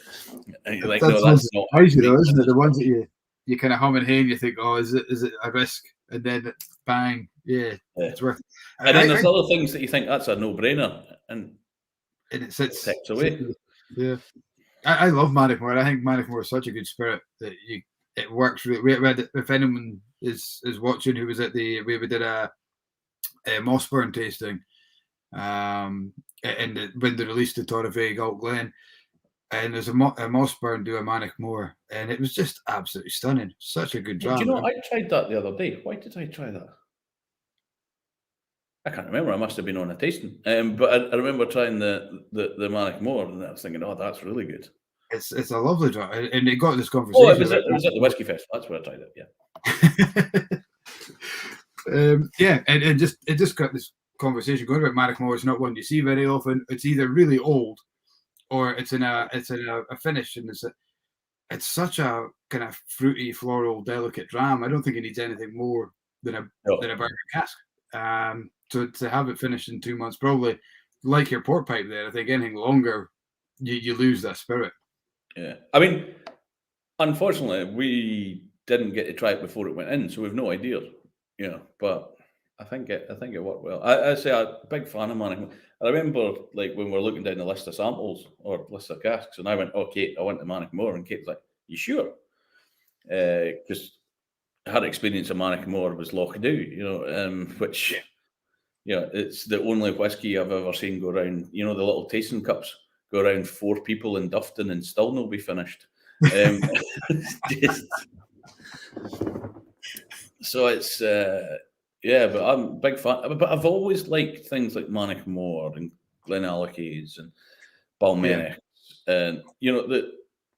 And you're like, no, that's not crazy, though, isn't it? The ones that you kind of hum and and you think, oh, is it a risk? And then bang, it's worth it. And then there's other things that you think that's a no-brainer, and it sits away. Yeah, I love Manic Moor. I think Manic Moor is such a good spirit that it works really. If anyone is watching who was at we did a Mossburn tasting, and when they released the Torrevieja Galt Glen, and there's a Mossburn do a Manic Moor, and it was just absolutely stunning. Such a good Do dram. you know, I tried that the other day. Why did I try that? I can't remember. I must have been on a tasting. But I remember trying the Manic Moor, and I was thinking, oh, that's really good. It's a lovely dram, and it got this Oh, conversation. it was at the Whisky Fest. That's where I tried it. Yeah. Yeah, and it just got this conversation going about Manic Moor. It's not one you see very often. It's either really old, or it's in a finish, and it's such a kind of fruity, floral, delicate dram. I don't think it needs anything more than a bourbon cask. To have it finished in 2 months, probably like your port pipe there. I think anything longer, you lose that spirit. Yeah, I mean, unfortunately, we didn't get to try it before it went in, so we've no idea. You know, but I think it worked well. I say I'm a big fan of Manic. I remember like when we were looking down the list of samples or list of casks, and I went, "Oh, Kate, I want the Manic Moor," and Kate's like, "You sure?" Because her experience of Manic Moor was Lochadoo, you know, which, you know, it's the only whiskey I've ever seen go around. You know, the little tasting cups go around 4 people in Dufton and still not be finished. Just, so it's yeah, but I'm a big fan. But I've always liked things like Manic Moor and Glenallichys and Balmenics, and you know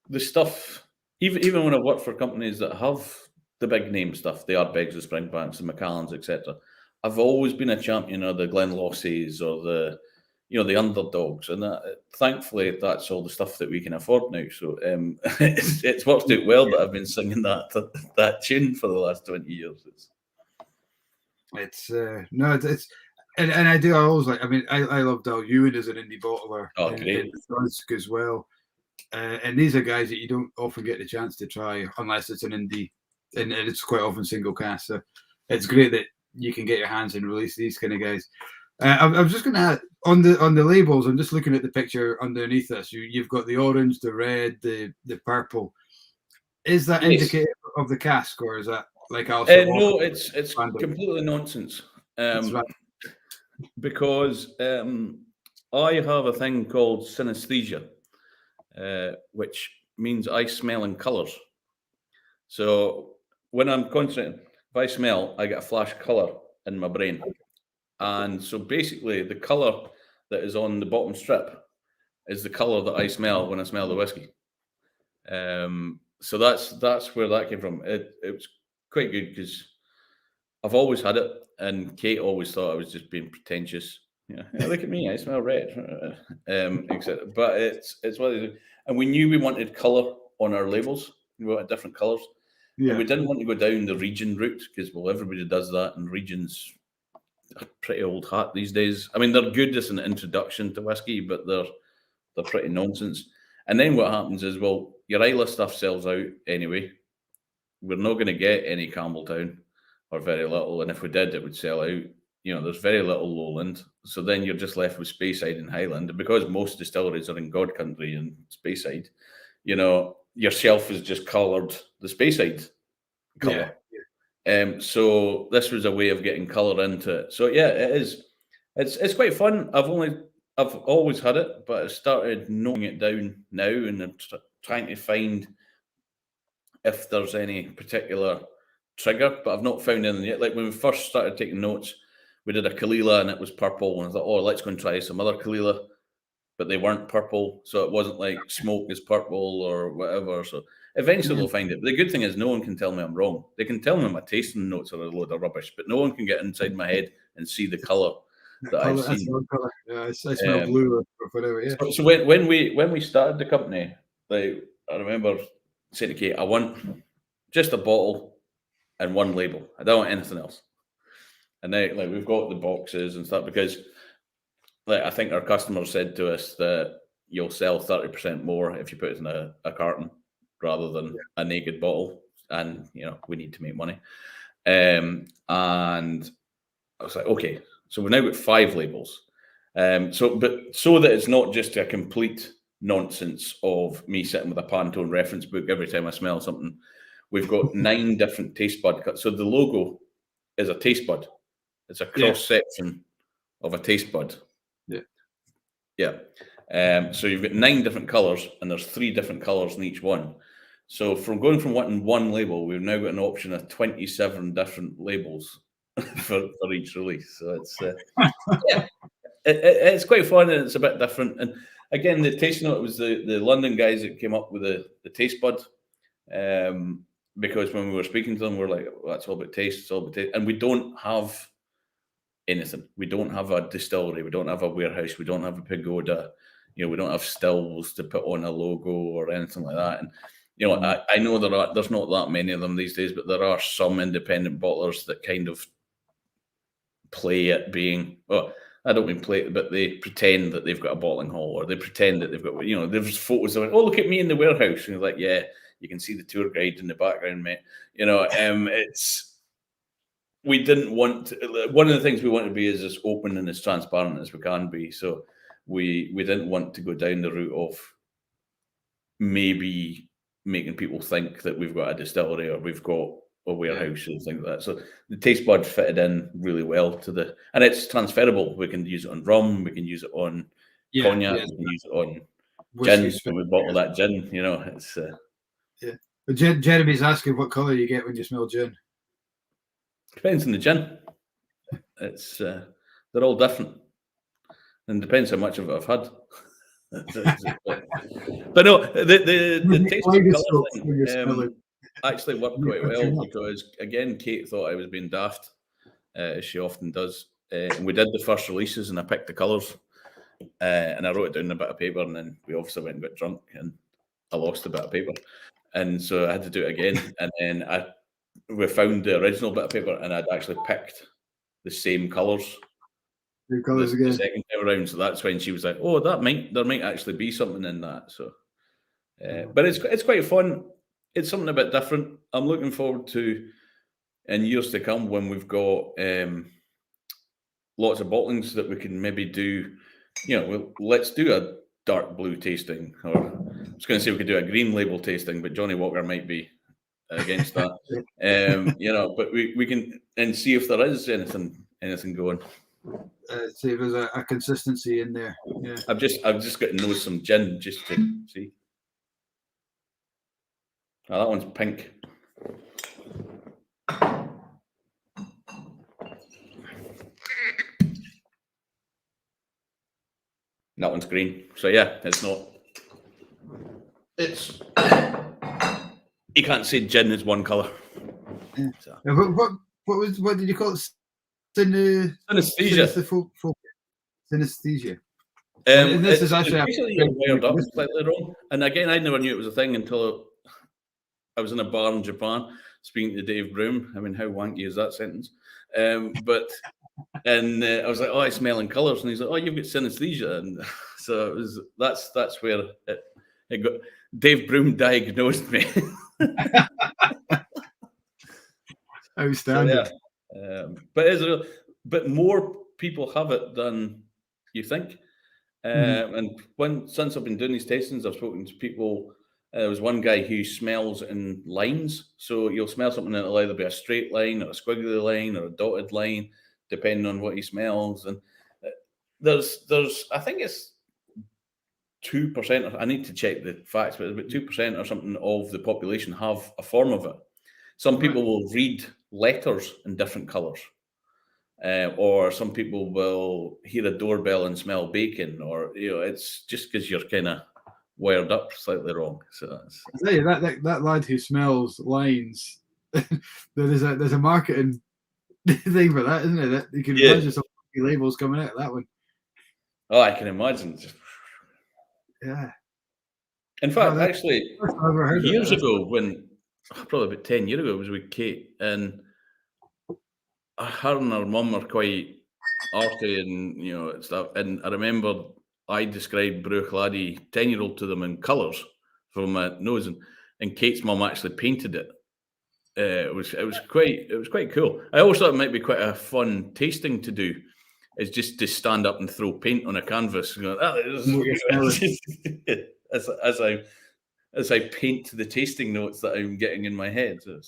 the stuff. Even when I work for companies that have the big name stuff, the Ardbegs, the Springbanks, the Macallans, etc. I've always been a champion of the Glenlossies or the, you know, the underdogs, and thankfully that's all the stuff that we can afford now. So it's worked out well that I've been singing that tune for the last 20 years. It's and I do. I always like. I mean, I love Dal Ewan as an indie bottler. Oh, great. And Thrusk as well. And these are guys that you don't often get the chance to try unless it's an indie, and it's quite often single cast. So it's great that you can get your hands and release these kind of guys. I'm just going to add on the labels. I'm just looking at the picture underneath this. You've got the orange, the red, the purple. Is that indicative of the cask, or is that like also? No, it's completely nonsense. Right. Because I have a thing called synesthesia, which means I smell in colours. So when I'm concentrating, if I smell, I get a flash colour in my brain. And so basically the colour that is on the bottom strip is the colour that I smell when I smell the whiskey. So that's where that came from. It was quite good because I've always had it, and Kate always thought I was just being pretentious. Yeah, look at me, I smell red, etc. But it's what it is. And we knew we wanted colour on our labels. We wanted different colours. Yeah. And we didn't want to go down the region route because, well, everybody does that, and regions are pretty old hat these days. I mean, they're good as an introduction to whiskey, but they're pretty nonsense. And then what happens is, well, your Isla stuff sells out anyway. We're not going to get any Campbeltown, or very little. And if we did, it would sell out. You know, there's very little lowland. So then you're just left with Speyside and Highland. And because most distilleries are in God country and Speyside, you know, your shelf is just coloured the Speyside colour. Yeah. So this was a way of getting colour into it. So yeah, it is. It's quite fun. I've always had it, but I started knowing it down now, and I'm trying to find if there's any particular trigger, but I've not found anything yet. Like when we first started taking notes, we did a Kalila and it was purple, and I thought, oh, let's go and try some other Kalila, but they weren't purple, so it wasn't like smoke is purple or whatever. So eventually they'll find it. But the good thing is no one can tell me I'm wrong. They can tell me my tasting notes are a load of rubbish, but no one can get inside my head and see the colour that I've seen. Yeah, I smell blue or whatever. Yeah. So when we started the company, like I remember saying to Kate, I want just a bottle and one label. I don't want anything else. And then like we've got the boxes and stuff because like I think our customers said to us that you'll sell 30% more if you put it in a carton rather than a naked bottle. And you know, we need to make money. And I was like, okay, so we've now got 5 labels. So that it's not just a complete nonsense of me sitting with a Pantone reference book every time I smell something. We've got 9 different taste bud cuts. So the logo is a taste bud. It's a cross section of a taste bud. Yeah. Yeah. So you've got 9 different colours, and there's 3 different colours in each one. So from going from wanting one label, we've now got an option of 27 different labels for each release. So it's it's quite fun, and it's a bit different. And again, the taste note was the London guys that came up with the taste bud. Because when we were speaking to them, we're like, well, that's all about taste, it's all about taste. And we don't have anything. We don't have a distillery, we don't have a warehouse, we don't have a pagoda, we don't have stills to put on a logo or anything like that. And I know there's not that many of them these days, but there are some independent bottlers that kind of play at being, well, I don't mean play, but they pretend that they've got a bottling hall, or they pretend that they've got, there's photos of it. Oh, look at me in the warehouse. And you're like, yeah, you can see the tour guide in the background, mate. We didn't want to, one of the things we want to be is as open and as transparent as we can be. So we didn't want to go down the route of maybe making people think that we've got a distillery or we've got a warehouse and things like that. So the taste bud fitted in really well to and it's transferable. We can use it on rum, we can use it on cognac, we can use it on gin. When we bottle that gin, it's But Jeremy's asking what colour you get when you smell gin. Depends on the gin. It's they're all different, and depends how much of it I've had. But no, the taste of colour thing actually worked quite well, because again, Kate thought I was being daft, as she often does. And we did the first releases, and I picked the colours, and I wrote it down on a bit of paper, and then we obviously went and got drunk, and I lost a bit of paper, and so I had to do it again. And then we found the original bit of paper, and I'd actually picked the same colours. The second time around, so that's when she was like, "Oh, there might actually be something in that." So, but it's quite fun. It's something a bit different. I'm looking forward to in years to come when we've got lots of bottlings that we can maybe do. Let's do a dark blue tasting, or I was going to say we could do a green label tasting, but Johnny Walker might be against that. But we can and see if there is anything going. See if there's a consistency in there. Yeah, I've just got to know some gin just to see. Oh, that one's pink. That one's green. So yeah, it's not. It's you can't say gin is one colour. Yeah. So. What did you call it? Synesthesia. Synesthesia. This is actually wired up slightly wrong. And again, I never knew it was a thing until I was in a bar in Japan speaking to Dave Broom. I mean, how wanky is that sentence? But I was like, "Oh, I smell in colours," and he's like, "Oh, you've got synesthesia," and so that's where it got. Dave Broom diagnosed me. Outstanding. So, yeah. But more people have it than you think. And since I've been doing these tastings, I've spoken to people. There was one guy who smells in lines, so you'll smell something and it'll either be a straight line or a squiggly line or a dotted line, depending on what he smells. And there's I think it's 2%. I need to check the facts, but about 2% or something of the population have a form of it. Some people will read letters in different colours. Or some people will hear a doorbell and smell bacon, or it's just because you're kind of wired up slightly wrong. So that lad who smells lines, there's a marketing thing for that, isn't it? That you can imagine some labels coming out of that one. Oh, I can imagine. Yeah. In fact, actually, years ago, when probably about 10 years ago, it was with Kate, and her and her mum are quite arty and stuff. And I remember I described Bruichladdich 10-year-old to them in colours from my nose, and Kate's mum actually painted it. It was quite cool. I always thought it might be quite a fun tasting to do. Is just to stand up and throw paint on a canvas and go, as I paint the tasting notes that I'm getting in my head. So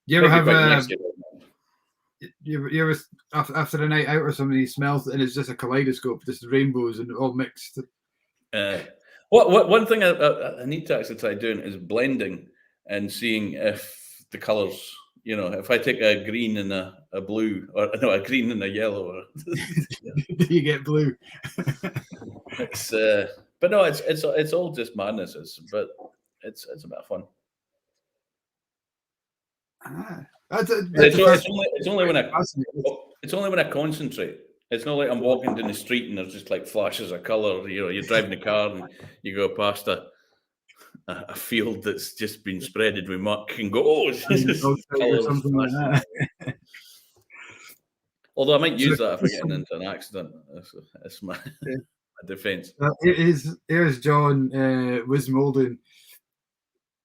you ever have you ever after a night out or something, he smells and it's just a kaleidoscope, just rainbows and all mixed. One thing I need to actually try doing is blending and seeing if the colours, if I take a green and a blue, or no, a green and a yellow, do you get blue? But no, it's all just madness. But it's a bit of fun. It's only when I concentrate. It's not like I'm walking down the street and there's just like flashes of colour. You're driving the car and you go past a field that's just been spreaded with muck and go, oh, it's just colours. Something like that. Although I might use that if I get into an accident. That's my defence. Here's John Wismolden.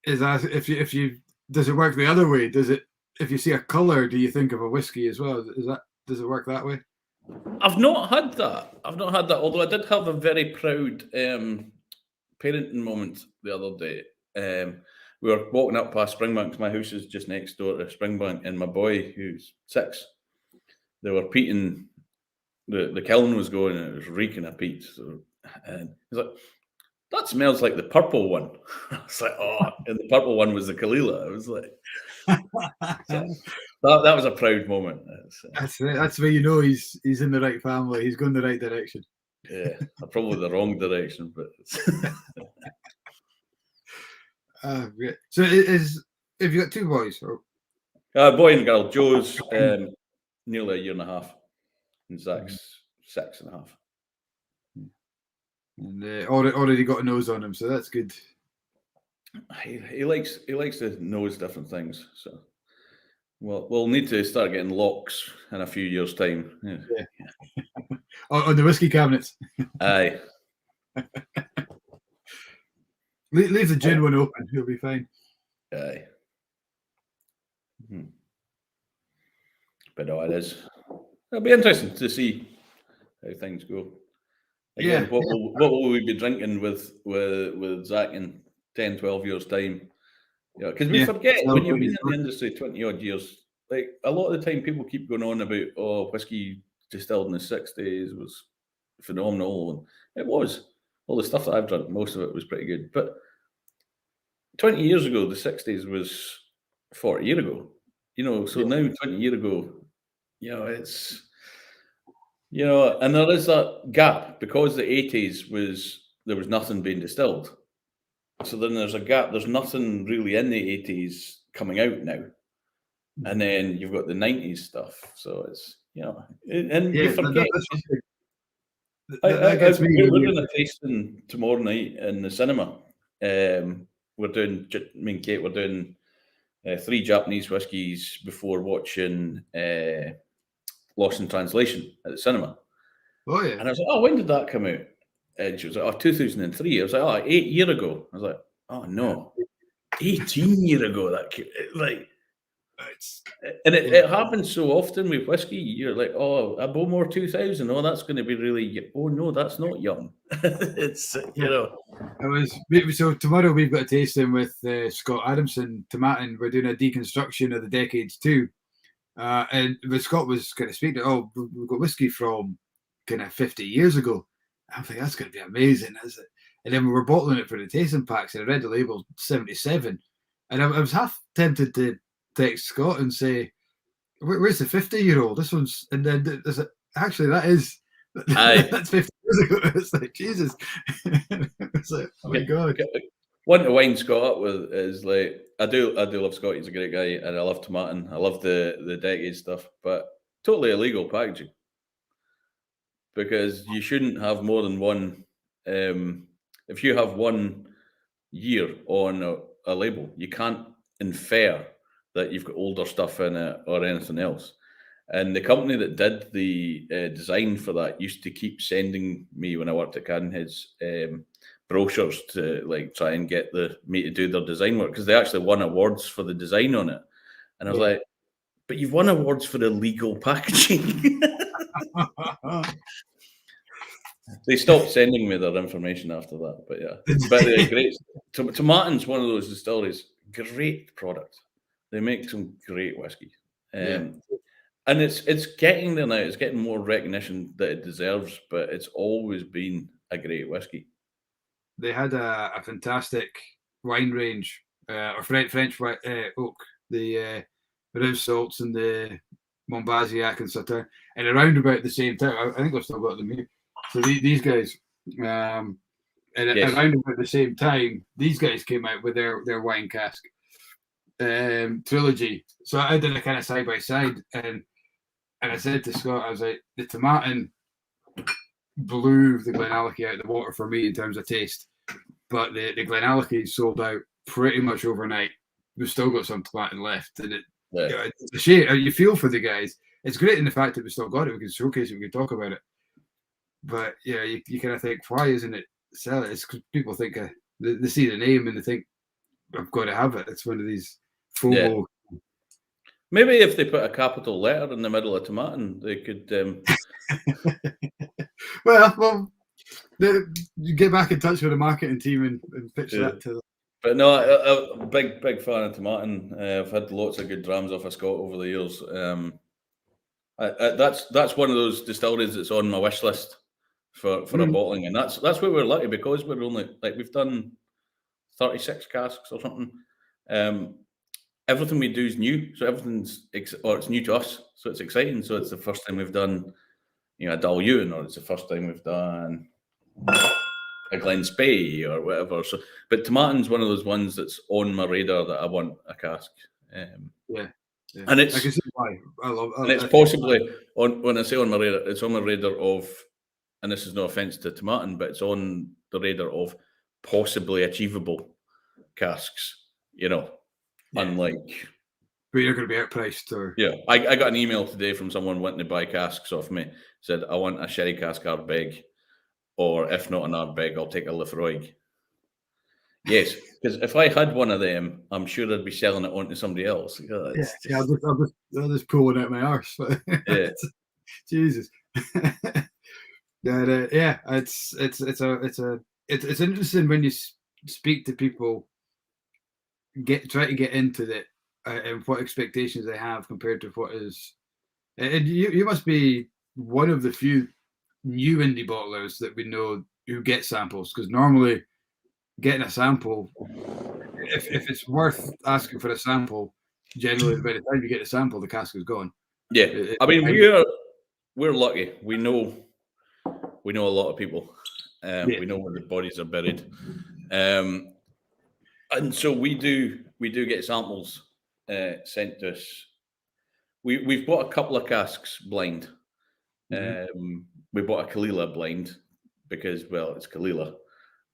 Is that if you does it work the other way? Does it, if you see a colour, do you think of a whiskey as well? Does it work that way? I've not had that. Although I did have a very proud parenting moment the other day. We were walking up past Springbank, because my house is just next door to Springbank, and my boy, who's 6, they were peating. The kiln was going, and it was reeking of peat. And he's like, "That smells like the purple one." I was like, "Oh," and the purple one was the Kalila. I was like, that was a proud moment. That's where you know he's in the right family. He's going the right direction. Yeah, probably the wrong direction, but. Great. So have you got 2 boys? Or? Boy and girl. Joe's nearly a year and a half, and Zach's 6.5. And already got a nose on him, so that's good. He likes to nose different things. So, we'll need to start getting locks in a few years' time. Yeah. On the whiskey cabinets. Aye. Leave the gin one open. He'll be fine. Aye. But no, it'll be interesting to see how things go. Again, what will we be drinking with Zach in 10, 12 years' time? Because we forget when you've been in the industry 20 odd years, like a lot of the time people keep going on about, whiskey distilled in the 60s was phenomenal. And it was. All the stuff that I've drunk, most of it was pretty good. But 20 years ago, the 60s was 40 years ago. So now 20 years ago, it's... and there is that gap because the 80s there was nothing being distilled. So then there's a gap. There's nothing really in the 80s coming out now. And then you've got the 90s stuff. So it's, and you forget. We're doing a tasting tomorrow night in the cinema. We're doing, me and Kate, we're doing 3 Japanese whiskies before watching Lost in Translation at the cinema. Oh, yeah. And I was like, "Oh, when did that come out?" And she was like, "Oh, 2003. I was like, "Oh, 8 years ago." I was like, "Oh, no. 18 years ago." It happens so often with whiskey. You're like, "Oh, a Bowmore 2000. Oh, that's going to be really... Oh, no, that's not young." It's, It was, so tomorrow we've got a tasting with Scott Adamson, Tomatin. We're doing a deconstruction of the decades too. And Scott was kind of speaking, we've got whiskey from kind of 50 years ago. I think that's going to be amazing, is it? And then we were bottling it for the tasting packs, and I read the label 77. And I was half tempted to text Scott and say, "Where's the 50-year-old? This one's..." And then actually, that is... that's 50 years ago. It's like, Jesus. It's like, oh my God. One to wind Scott up with is like, I do love Scott. He's a great guy, and I love Tomatin. I love the decade stuff, but totally illegal packaging, because you shouldn't have more than one. If you have 1 year on a label, you can't infer that you've got older stuff in it or anything else. And the company that did the design for that used to keep sending me, when I worked at Cadenheads, brochures to try and get me to do their design work, because they actually won awards for the design on it. And I was like, "But you've won awards for illegal packaging." They stopped sending me their information after that, but yeah. But great. Tomatin's one of those distilleries. Great product. They make some great whiskey. And it's getting there now. It's getting more recognition that it deserves, but it's always been a great whiskey. They had a fantastic wine range, or French oak, the Rive Salts and the Montbazillac and Sauternes, and around about the same time. I think I've still got them here. So these guys, and Yes. around about the same time, these guys came out with their wine cask trilogy. So I did a kind of side by side, and I said to Scott, I was like, the Tomatin blew the Glenallachie out of the water for me in terms of taste, but the Glenallachie sold out pretty much overnight. We've still got some Tomatin left, and it's a shame. You feel for the guys. It's great in the fact that we still got it. We can showcase it. We can talk about it. But yeah, you kind of think, why isn't it selling? It's because people think they see the name and they think, I've got to have it. It's one of these FOMO. Yeah. Maybe if they put a capital letter in the middle of Tomatin, they could. Well, you get back in touch with the marketing team and pitch that to them. But no, a big fan of Tomatin. I've had lots of good drams off of Scott over the years. That's one of those distilleries that's on my wish list for a bottling, and that's where we're lucky, because we're only we've done 36 casks or something. Everything we do is new, so it's new to us, so it's exciting. So it's the first time we've done, a Dalyun, or it's the first time we've done a Glen Spey or whatever. So, but Tomatin's one of those ones that's on my radar that I want a cask. Yeah. And it's, I can see why. and it's possibly on, when I say on my radar, it's on my radar of, and this is no offense to Tomatin, but it's on the radar of possibly achievable casks, unlike. But you're going to be outpriced, or I got an email today from someone wanting to buy casks off me. Said, I want a sherry cask Ardbeg, or if not an Ardbeg, I'll take a Laphroaig. Yes, because if I had one of them, I'm sure I'd be selling it on to somebody else. I'll just pull it out my arse. Yeah. Jesus. It's interesting when you speak to people, try to get into it, and what expectations they have compared to what is. And you must be one of the few new indie bottlers that we know who get samples, because normally getting a sample, if it's worth asking for a sample, generally by the time you get a sample, the cask is gone. Yeah, I mean, we're lucky. We know a lot of people. We know where the bodies are buried, and so we do get samples sent to us. We've bought a couple of casks blind. We bought a Kalila blind because, well, it's Kalila,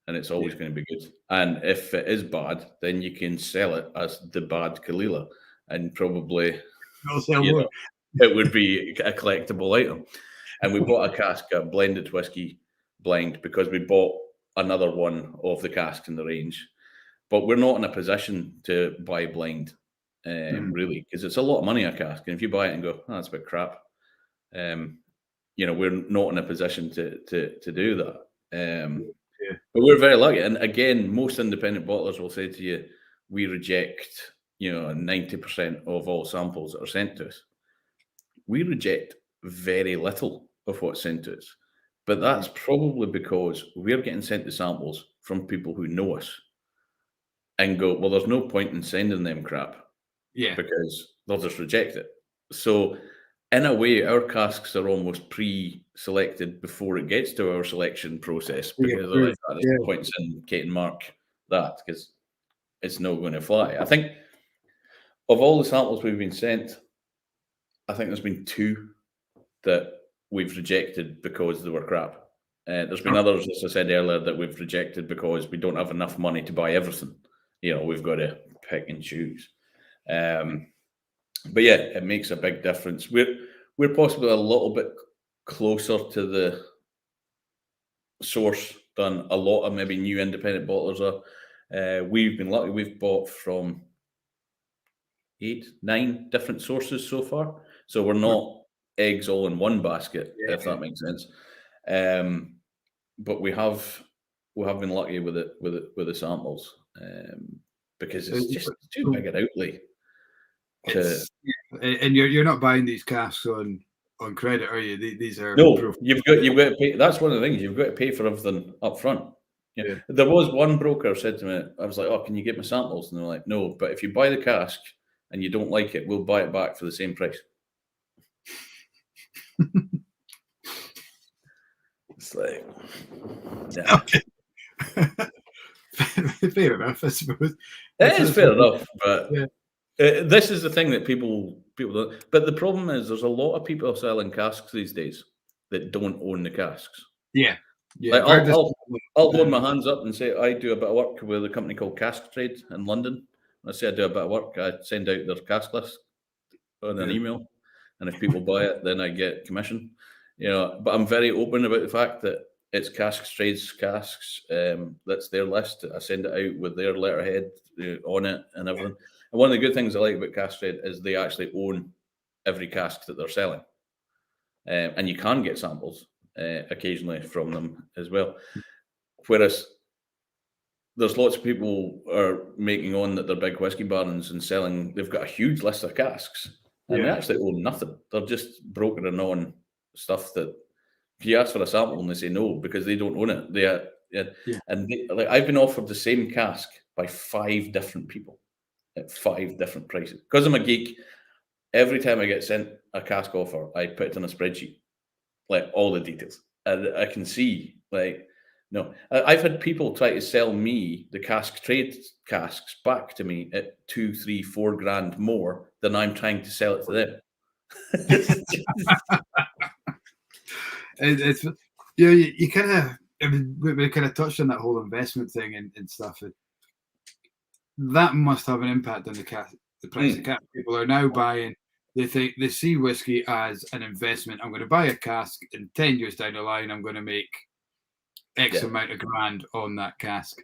and it's always going to be good. And if it is bad, then you can sell it as the bad Kalila, and probably it would be a collectible item. And we bought a cask, a blended whiskey blind, because we bought another one of the casks in the range. But we're not in a position to buy blind, really, because it's a lot of money a cask. And if you buy it and go, that's a bit crap, we're not in a position to do that. But we're very lucky. And again, most independent bottlers will say to you, we reject, 90% of all samples that are sent to us. We reject very little of what's sent to us. But that's probably because we're getting sent the samples from people who know us and go, well, there's no point in sending them crap. Yeah. Because they'll just reject it. So in a way, our casks are almost pre-selected before it gets to our selection process, because there's no point in sending Kate and Mark that, because it's not going to fly. I think of all the samples we've been sent, I think there's been 2 that we've rejected because they were crap. There's been others, as I said earlier, that we've rejected because we don't have enough money to buy everything. We've got to pick and choose. But yeah, it makes a big difference. We're possibly a little bit closer to the source than a lot of maybe new independent bottlers are. We've been lucky. We've bought from 8, 9 different sources so far. So we're not eggs all in one basket, if that makes sense. But we have been lucky with the samples, because it's just too big an outlay. And you're not buying these casks on credit, are you? These are no. You've got to pay. That's one of the things, you've got to pay for everything up front. Yeah. There was one broker said to me, I was like, "Oh, can you get me samples?" And they're like, "No, but if you buy the cask and you don't like it, we'll buy it back for the same price." It's like, yeah. Okay. Fair enough, I suppose. It is fair enough, but this is the thing that people don't. But the problem is, there's a lot of people selling casks these days that don't own the casks. Yeah. Like, I'll load my hands up and say I do a bit of work with a company called Cask Trade in London. When I say I do a bit of work, I send out their cask list on an email, and if people buy it, then I get commission. But I'm very open about the fact that it's Cask Trade's casks. That's their list. I send it out with their letterhead on it and everything. And one of the good things I like about Cask Trade is they actually own every cask that they're selling, and you can get samples occasionally from them as well. Whereas there's lots of people are making on that they're big whiskey barons and selling. They've got a huge list of casks, and they actually own nothing. They're just brokering on stuff that if you ask for a sample and they say no because they don't own it. And I've been offered the same cask by 5 different people at 5 different prices. Because I'm a geek, every time I get sent a cask offer, I put it in a spreadsheet, like all the details, and I can see, like, no, I've had people try to sell me the Cask Trade casks back to me at 2, 3, 4 grand more than I'm trying to sell it to them. It's you kind of, we kind of touched on that whole investment thing and stuff. That must have an impact on the price of cask. People are now buying. They see whiskey as an investment. I'm going to buy a cask, and 10 years down the line, I'm going to make X amount of grand on that cask.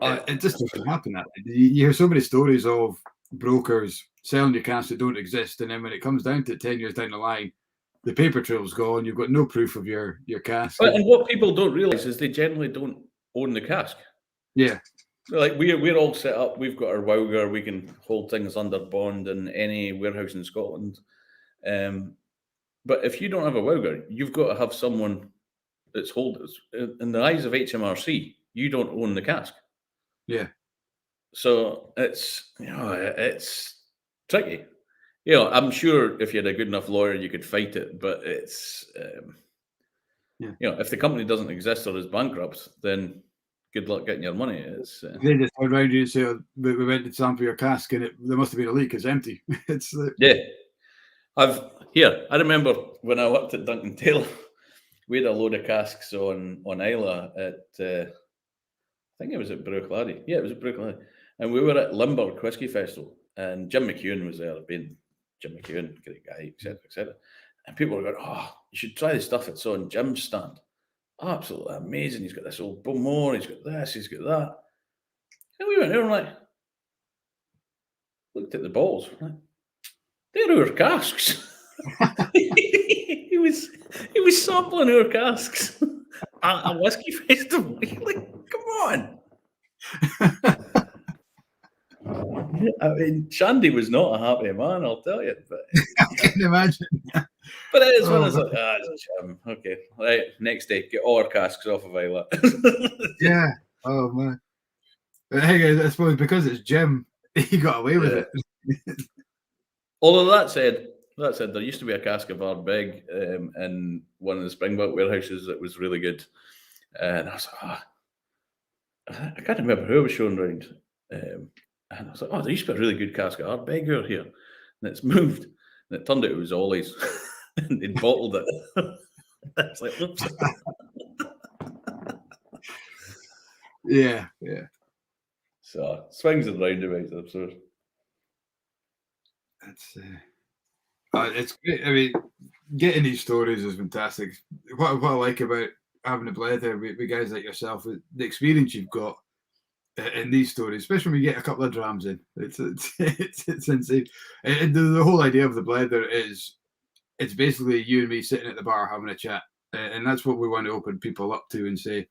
It just doesn't happen. That you hear so many stories of brokers selling your casks that don't exist, and then when it comes down to 10 years down the line, the paper trail's gone. You've got no proof of your cask. And what people don't realise is they generally don't own the cask. Yeah. Like we're all set up. We've got our Wowger. We can hold things under bond in any warehouse in Scotland. But if you don't have a Wowger, you've got to have someone that's holders. In the eyes of HMRC, you don't own the cask. Yeah. So it's tricky. I'm sure if you had a good enough lawyer, you could fight it. But it's if the company doesn't exist or is bankrupt, then good luck getting your money. They just turn around you and say, we went to sample your cask and there must have been a leak. It's empty. I remember when I worked at Duncan Taylor, we had a load of casks on Isla at I think it was at Bruichladdich. Yeah, it was at Bruichladdich. And we were at Limburg Whisky Festival, and Jim McEwen was there. Being Jim McEwen, great guy, etc., etc. And people were going, "Oh, you should try the stuff that's on Jim's stand. Absolutely amazing. He's got this old Bowmore, he's got this, he's got that." And we went there and looked at the bottles. They're our casks. he was sampling our casks at a whiskey festival. Like, come on. I mean, Shandy was not a happy man, I'll tell you. But I can imagine. But it is when it's like, it's a shame. Okay, right. Next day, get all our casks off of Isla. Yeah. Oh man. But hey, I suppose because it's Jim, he got away with it. Although that said, there used to be a cask of Ardbeg in one of the Springbok warehouses that was really good, and I was like, I can't remember who I was showing around, and I was like, there used to be a really good cask of Ardbeg over here, and it's moved, and it turned out it was Ollie's, and they'd bottled it. It's like, oops. Yeah. So swings and roundabouts, absurd. It's great. I mean, getting these stories is fantastic. What I like about having a Blether with guys like yourself, the experience you've got in these stories, especially when we get a couple of drams in, it's insane. And the whole idea of the Blether is it's basically you and me sitting at the bar having a chat, and that's what we want to open people up to and say,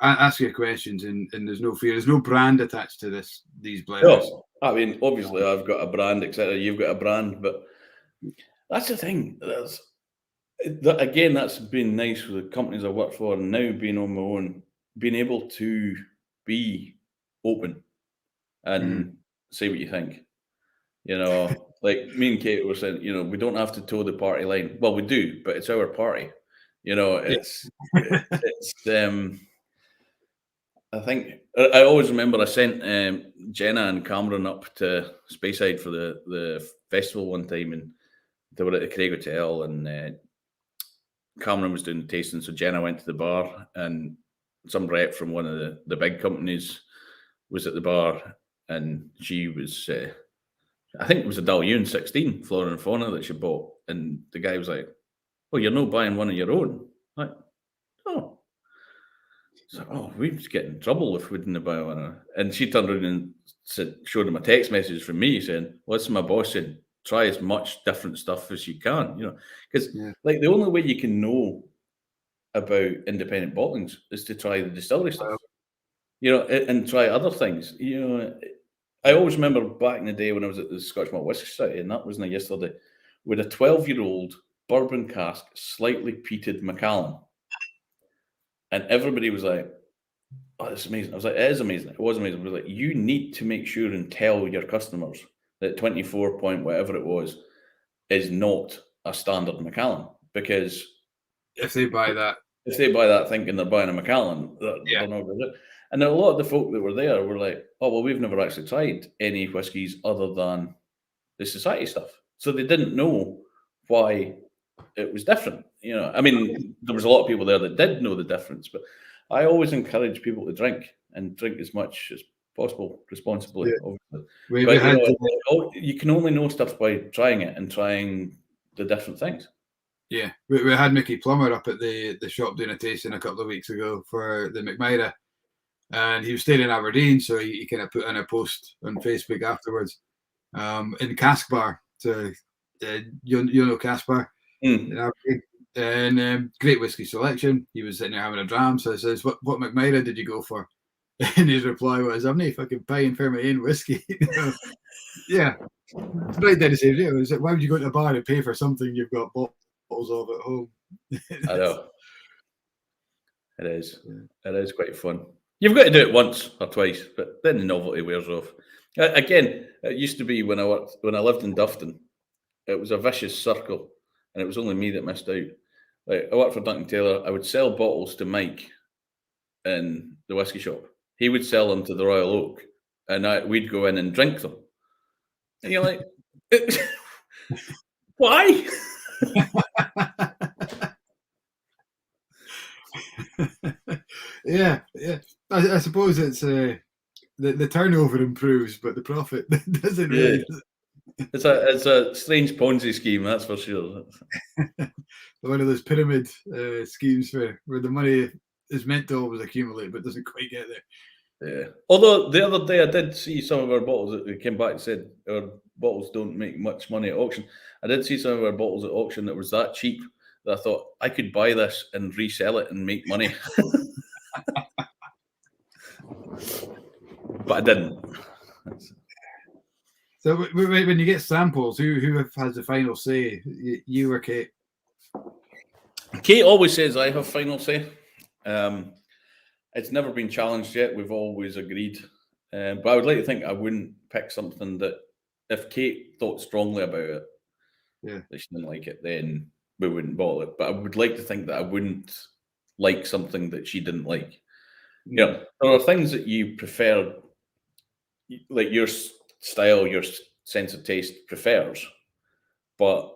ask your questions, and there's no fear, there's no brand attached to these Blethers. No. I mean, obviously, I've got a brand, etc. You've got a brand, but that's the thing. Again, that's been nice with the companies I work for, and now being on my own, being able to be open and say what you think. You know, like me and Kate were saying, we don't have to toe the party line. Well, we do, but it's our party. You know, it's I think I always remember I sent Jenna and Cameron up to Speyside for the festival one time, and they were at the Craig Hotel, and Cameron was doing the tasting, so Jenna went to the bar, and some rep from one of the big companies was at the bar, and she was, I think it was a Dalyun 16 Flora and Fauna that she bought, and the guy was like, "Oh, you're not buying one of your own?" Like, "Oh." So, "Oh, we'd get in trouble if we didn't buy one." And she turned around and showed him a text message from me saying, "Listen, my boss said, try as much different stuff as you can, because like the only way you can know about independent bottlings is to try the distillery stuff, and try other things. I always remember back in the day when I was at the Scottish Mile Whiskey Society, and that wasn't yesterday, with a 12-year-old bourbon cask, slightly peated Macallan. And everybody was like, "Oh, that's amazing." I was like, "It is amazing." It was amazing. I was like, you need to make sure and tell your customers that 24 point whatever it was is not a standard Macallan, because if they buy that thinking they're buying a Macallan, they're not going to do it. And a lot of the folk that were there were like, "Oh, well, we've never actually tried any whiskies other than the society stuff." So they didn't know why it was different. I mean, there was a lot of people there that did know the difference, but I always encourage people to drink as much as possible responsibly. Yeah. But you can only know stuff by trying it and trying the different things. Yeah, we had Mickey Plummer up at the shop doing a tasting a couple of weeks ago for the McMyra, and he was staying in Aberdeen, so he kind of put in a post on Facebook afterwards, in Cask Bar, so Cask Bar in Aberdeen, and great whiskey selection. He was sitting there having a dram, so I says, "What McMyra did you go for?" And his reply was, "I'm not fucking paying for my own whiskey." Yeah, right then. It was like, why would you go to a bar and pay for something you've got bottles of at home? I know. It is. Yeah. It is quite fun. You've got to do it once or twice, but then the novelty wears off. Again, it used to be when I lived in Dufton, it was a vicious circle, and it was only me that missed out. Like, I worked for Duncan Taylor. I would sell bottles to Mike in the whiskey shop. He would sell them to the Royal Oak, and we'd go in and drink them. And you're like, why? Yeah. I suppose it's the turnover improves, but the profit doesn't really. It's a strange Ponzi scheme, that's for sure. One of those pyramid schemes where the money is meant to always accumulate, but doesn't quite get there. Yeah. Although the other day I did see some of our bottles that came back and said our bottles don't make much money at auction. I did see some of our bottles at auction that was that cheap that I thought I could buy this and resell it and make money. But I didn't. So when you get samples, who has the final say? You or Kate? Kate always says I have final say. It's never been challenged yet. We've always agreed. But I would like to think I wouldn't pick something that if Kate thought strongly about it, that she didn't like it, then we wouldn't bottle it. But I would like to think that I wouldn't like something that she didn't like. There are things that you prefer, like your style, your sense of taste prefers, but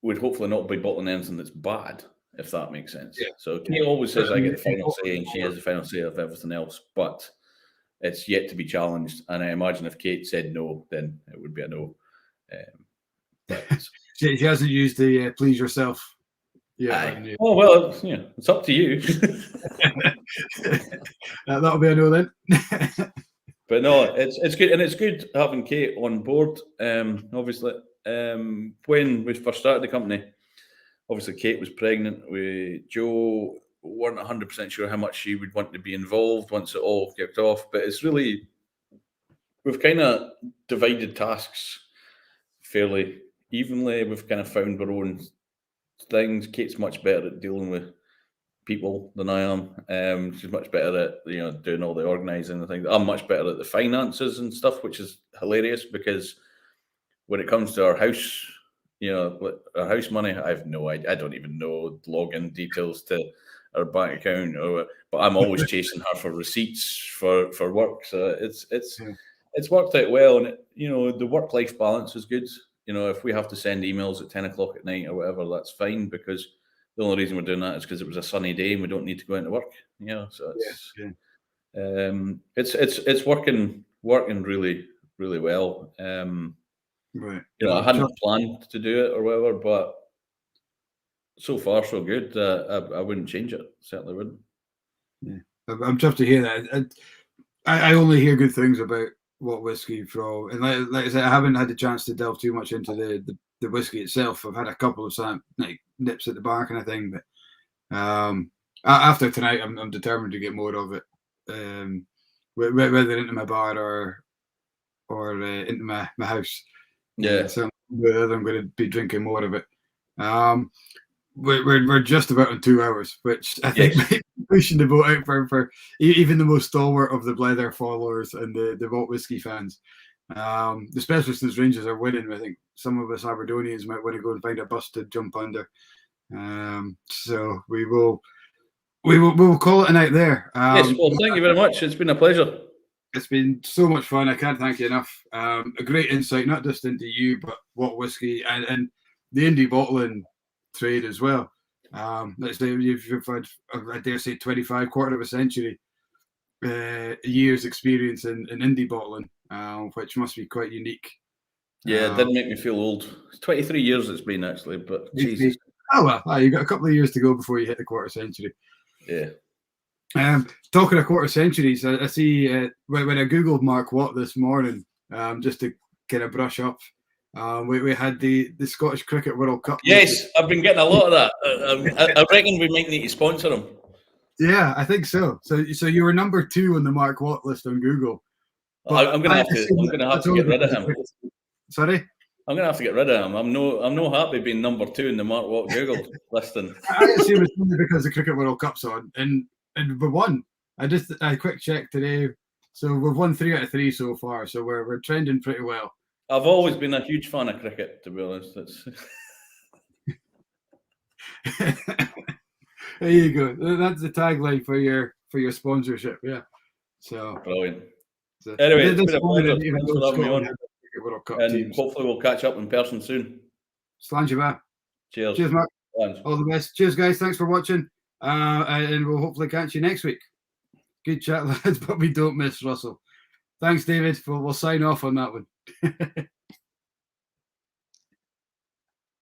would hopefully not be bottling anything that's bad, if that makes sense. Yeah. So Kate always says I get the final say, and she has the final say of everything else, but it's yet to be challenged. And I imagine if Kate said no, then it would be a no. But she hasn't used the please yourself. Yeah. Oh well, it's up to you. That'll be a no then. But no, it's good, and it's good having Kate on board. Obviously, when we first started the company, obviously Kate was pregnant with Joe. Weren't 100% sure how much she would want to be involved once it all kicked off. But it's really we've kind of divided tasks fairly evenly. We've kind of found our own things. Kate's much better at dealing with people than I am. She's much better at doing all the organising and things. I'm much better at the finances and stuff, which is hilarious because when it comes to our house, our house money, I have no idea. I don't even know login details to our bank account, but I'm always chasing her for receipts for work. So it's worked out well, and the work-life balance is good. If we have to send emails at 10 o'clock at night or whatever, that's fine, because the only reason we're doing that is because it was a sunny day and we don't need to go into work. So it's working really, really well. Right. I hadn't planned to do it or whatever, but so far so good. I wouldn't change it. Certainly wouldn't. Yeah, I'm tough to hear that. I only hear good things about what whiskey from, and like I said, I haven't had the chance to delve too much into the whiskey itself. I've had a couple of nips at the bar kind of thing, but after tonight, I'm determined to get more of it, whether into my bar or into my house. Yeah, so I'm going to be drinking more of it. We're just about in 2 hours, which I think might be pushing the boat out for even the most stalwart of the Blether followers and the Malt Whiskey fans. The Specialists Rangers are winning. I think some of us Aberdonians might want to go and find a bus to jump under. So we'll call it a night there. Yes, well, thank you very much. It's been a pleasure. It's been so much fun. I can't thank you enough. A great insight, not just into you, but what whiskey and the indie bottling trade as well. Let's say you've had, I dare say, quarter of a century years experience in indie bottling, which must be quite unique. Yeah, it didn't make me feel old. It's 23 years it's been, actually, but Jesus. Oh, well, you've got a couple of years to go before you hit the quarter century. Yeah. Talking of quarter centuries, I see when I googled Mark Watt this morning, just to kind of brush up, we had the Scottish Cricket World Cup. Yes, I've been getting a lot of that. I reckon we might need to sponsor him. Yeah, I think so. So you were number 2 on the Mark Watt list on Google. I'm gonna have to get rid of him. Sorry? I'm gonna have to get rid of him. I'm no happy being number 2 in the Mark Watt Google listing. I assume it's only because the Cricket World Cup's on, and we won. I quick checked today, so we've won 3 out of 3 so far. So we're trending pretty well. I've always been a huge fan of cricket, to be honest. There you go. That's the tagline for your sponsorship. Yeah. So brilliant. Anyway, it's been a pleasure. Thanks for having me on. And hopefully we'll catch up in person soon. Slange. Cheers. Cheers, Mark. Slange. All the best. Cheers, guys. Thanks for watching. And we'll hopefully catch you next week. Good chat, lads, but we don't miss Russell. Thanks, David. We'll sign off on that one.